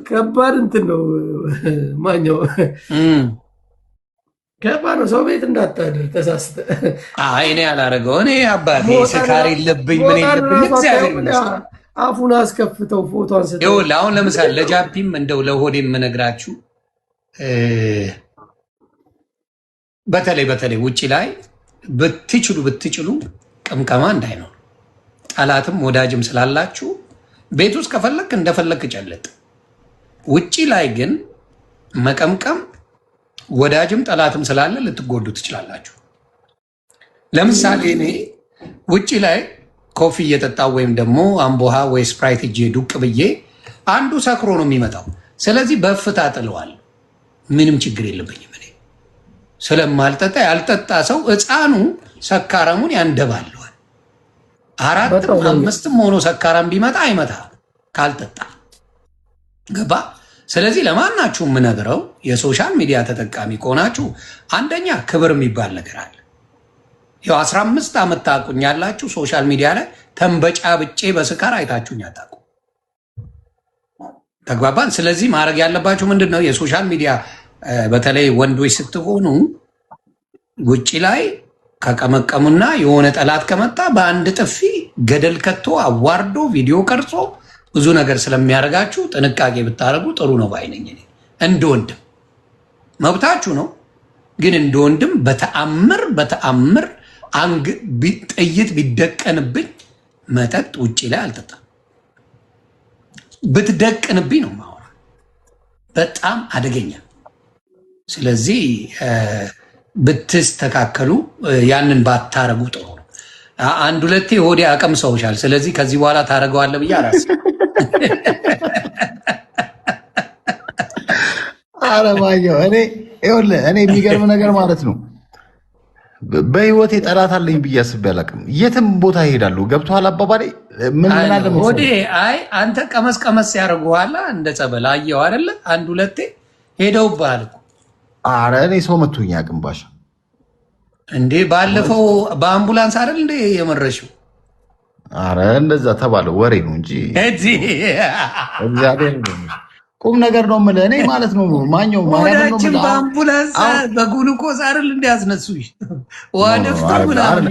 ከባድ እንትን ነው ማኛው ከባድ ነው። ሰው ቤት እንዳታድር ተሳስተህ። እኔ ያላረገው እኔ አባቴ ስካር የለብኝ ምን የለብኝ እግዚአብሔር ይመስገን። አፉን አስከፍተው ፎቶ አንስተው ይኸውልህ። አሁን ለምሳሌ ለጃፒም እንደው ለሆዴ የምነግራችሁ በተለይ ውጭ ላይ ብትችሉ ቅምቀማ እንዳይኖር፣ ጠላትም ወዳጅም ስላላችሁ ቤት ውስጥ ከፈለክ እንደፈለክ ጨለጥ። ውጭ ላይ ግን መቀምቀም ወዳጅም ጠላትም ስላለ ልትጎዱ ትችላላችሁ። ለምሳሌ እኔ ውጭ ላይ ኮፊ እየጠጣው ወይም ደግሞ አምቦሃ ወይ ስፕራይት እጄ ዱቅ ብዬ አንዱ ሰክሮ ነው የሚመጣው። ስለዚህ በፍታ ጥለዋል። ምንም ችግር የለብኝም። እኔ ስለማልጠጣ ያልጠጣ ሰው ሕፃኑ ሰካራሙን ያንደባለዋል። 4ም 5ም ሆኖ ሰካራም ቢመጣ አይመታ ካልጠጣ ገባ። ስለዚህ ለማናችሁ የምነግረው የሶሻል ሚዲያ ተጠቃሚ ከሆናችሁ አንደኛ ክብር የሚባል ነገር አለ። ያው 15 ዓመት ታቁኛላችሁ። ሶሻል ሚዲያ ላይ ተንበጫብጬ በስካር አይታችሁኝ አታውቁ። ተግባባን። ስለዚህ ማድረግ ያለባችሁ ምንድን ነው? የሶሻል ሚዲያ በተለይ ወንዶች ስትሆኑ ውጭ ላይ ከቀመቀሙና የሆነ ጠላት ከመጣ በአንድ ጥፊ ገደል ከቶ አዋርዶ ቪዲዮ ቀርጾ ብዙ ነገር ስለሚያደርጋችሁ ጥንቃቄ ብታደርጉ ጥሩ ነው ባይነኝ። እንደ ወንድም መብታችሁ ነው፣ ግን እንደ ወንድም በተአምር ጥይት ቢደቀንብኝ መጠጥ ውጭ ላይ አልጠጣም። ብትደቅንብኝ ነው ማወራ፣ በጣም አደገኛ። ስለዚህ ብትስተካከሉ ያንን ባታረጉ ጥሩ ነው። 1-2 ሆዴ አቅም ሰውሻል። ስለዚህ ከዚህ በኋላ ታደርገዋለህ ብዬ አላስብም። አረማየሁ እኔ የሚገርም ነገር ማለት ነው። በህይወቴ ጠላት አለኝ ብዬ አስቤ አላውቅም። የትም ቦታ ይሄዳሉ። ገብቶሃል አባባሌ? ምን አለ ወዴ? አይ አንተ ቀመስ ቀመስ ያደርጉሃል እንደ ጸበል አየው አይደለ? አንድ ሁለቴ ሄደውብሃል እኮ። ኧረ እኔ ሰው መቶኝ አያውቅም ባሻ። እንዴ ባለፈው በአምቡላንስ አይደል እንዴ የመረሽው? ኧረ እንደዛ ተባለ ወሬ ነው እንጂ እግዚአብሔር ቁም ነገር ነው የምልህ። እኔ ማለት ነው ማኛው ወዳችን በአምቡላንስ በጉሉኮስ አይደል እንደ ያስነሱሽ ወደፍቶ ምናምን።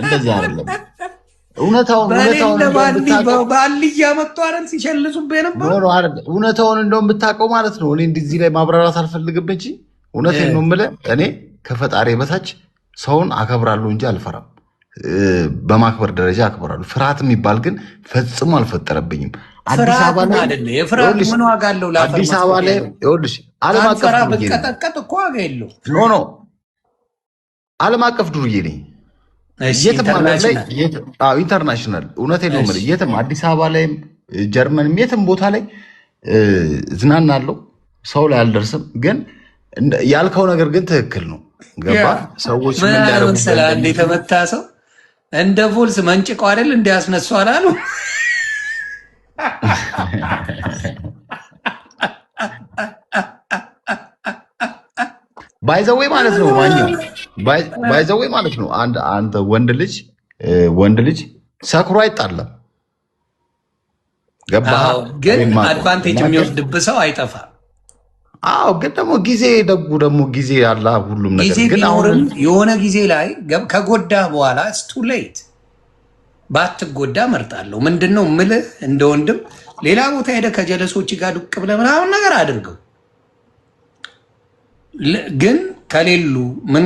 እንደዛ አይደለም። እውነታውን ባል እያመጡ አይደል ሲሸልሱብህ ነበር። እውነታውን እንደውም ብታውቀው ማለት ነው። እኔ እንደዚህ ላይ ማብራራት አልፈልግም እንጂ እውነቴን ነው የምልህ። እኔ ከፈጣሪ በታች ሰውን አከብራለሁ እንጂ አልፈራም። በማክበር ደረጃ አክብራለሁ። ፍርሃት የሚባል ግን ፈጽሞ አልፈጠረብኝም። አዲስ አበባ ላይ ምን ዋጋ አለው? አዲስ አበባ ላይ ይኸውልሽ ዓለም አቀፍ ብትቀጠቀጥ እኮ ዋጋ የለው። ኖ ዓለም አቀፍ ዱርዬ ነኝ። የትም ላይ ኢንተርናሽናል እውነቴን ነው የምልህ። የትም አዲስ አበባ ላይም ጀርመንም የትም ቦታ ላይ ዝናናለሁ። ሰው ላይ አልደርስም። ግን ያልከው ነገር ግን ትክክል ነው። ገባ? ሰዎች ምን ያደርጉ እንደ የተመታ ሰው እንደ ቮልስ መንጭቀው አይደል እንዲያስነሱ አላሉ። ባይዘዌ ማለት ነው ማኛው ባይዘዌ ማለት ነው። አንተ ወንድ ልጅ ሰክሮ አይጣለም። ገባ? ግን አድቫንቴጅ የሚወስድብህ ሰው አይጠፋም። አዎ ግን ደግሞ ጊዜ ያለ ሁሉም ነገር ግን አሁን የሆነ ጊዜ ላይ ከጎዳህ በኋላ ስቱ ሌት ባትጎዳ መርጣለሁ። ምንድነው ምልህ እንደ ወንድም ሌላ ቦታ ሄደህ ከጀለሶች ጋር ዱቅ ብለህ ምናምን ነገር አድርገው። ግን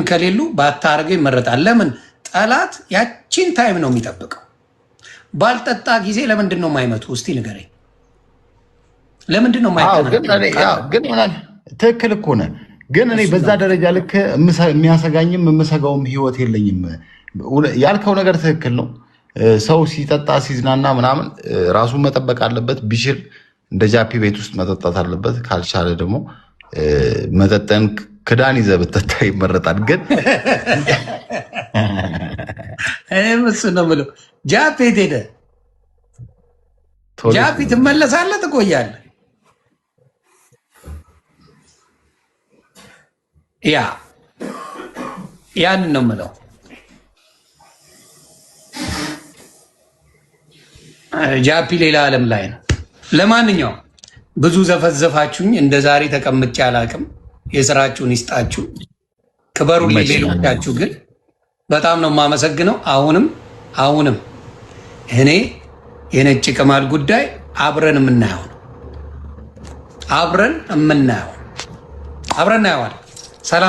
ከሌሉ ባታረገው ይመረጣል። ለምን? ጠላት ያቺን ታይም ነው የሚጠብቀው። ባልጠጣ ጊዜ ለምንድን ነው የማይመቱ? እስቲ ንገረኝ። ለምንድን ነው ግን ትክክል እኮ ነህ። ግን እኔ በዛ ደረጃ ልክ የሚያሰጋኝም የምሰጋውም ህይወት የለኝም። ያልከው ነገር ትክክል ነው። ሰው ሲጠጣ ሲዝናና ምናምን ራሱን መጠበቅ አለበት። ቢችል እንደ ጃፒ ቤት ውስጥ መጠጣት አለበት። ካልቻለ ደግሞ መጠጠን ክዳን ይዘህ ብትጠጣ ይመረጣል። ግን እሱ ነው የምለው። ጃፒ የት ሄደህ? ጃፒ ትመለሳለህ፣ ትቆያለህ። ያንን ነው የምለው። ጃፒ ሌላ ዓለም ላይ ነው። ለማንኛውም ብዙ ዘፈዘፋችሁኝ። እንደ ዛሬ ተቀምጬ አላቅም። የስራችሁን ይስጣችሁ፣ ክበሩልኝ። ሌሎቻችሁ ግን በጣም ነው የማመሰግነው። አሁንም እኔ የነጭ ቅማል ጉዳይ አብረን የምናየው ነው። አብረን እናየዋለን። ሰላም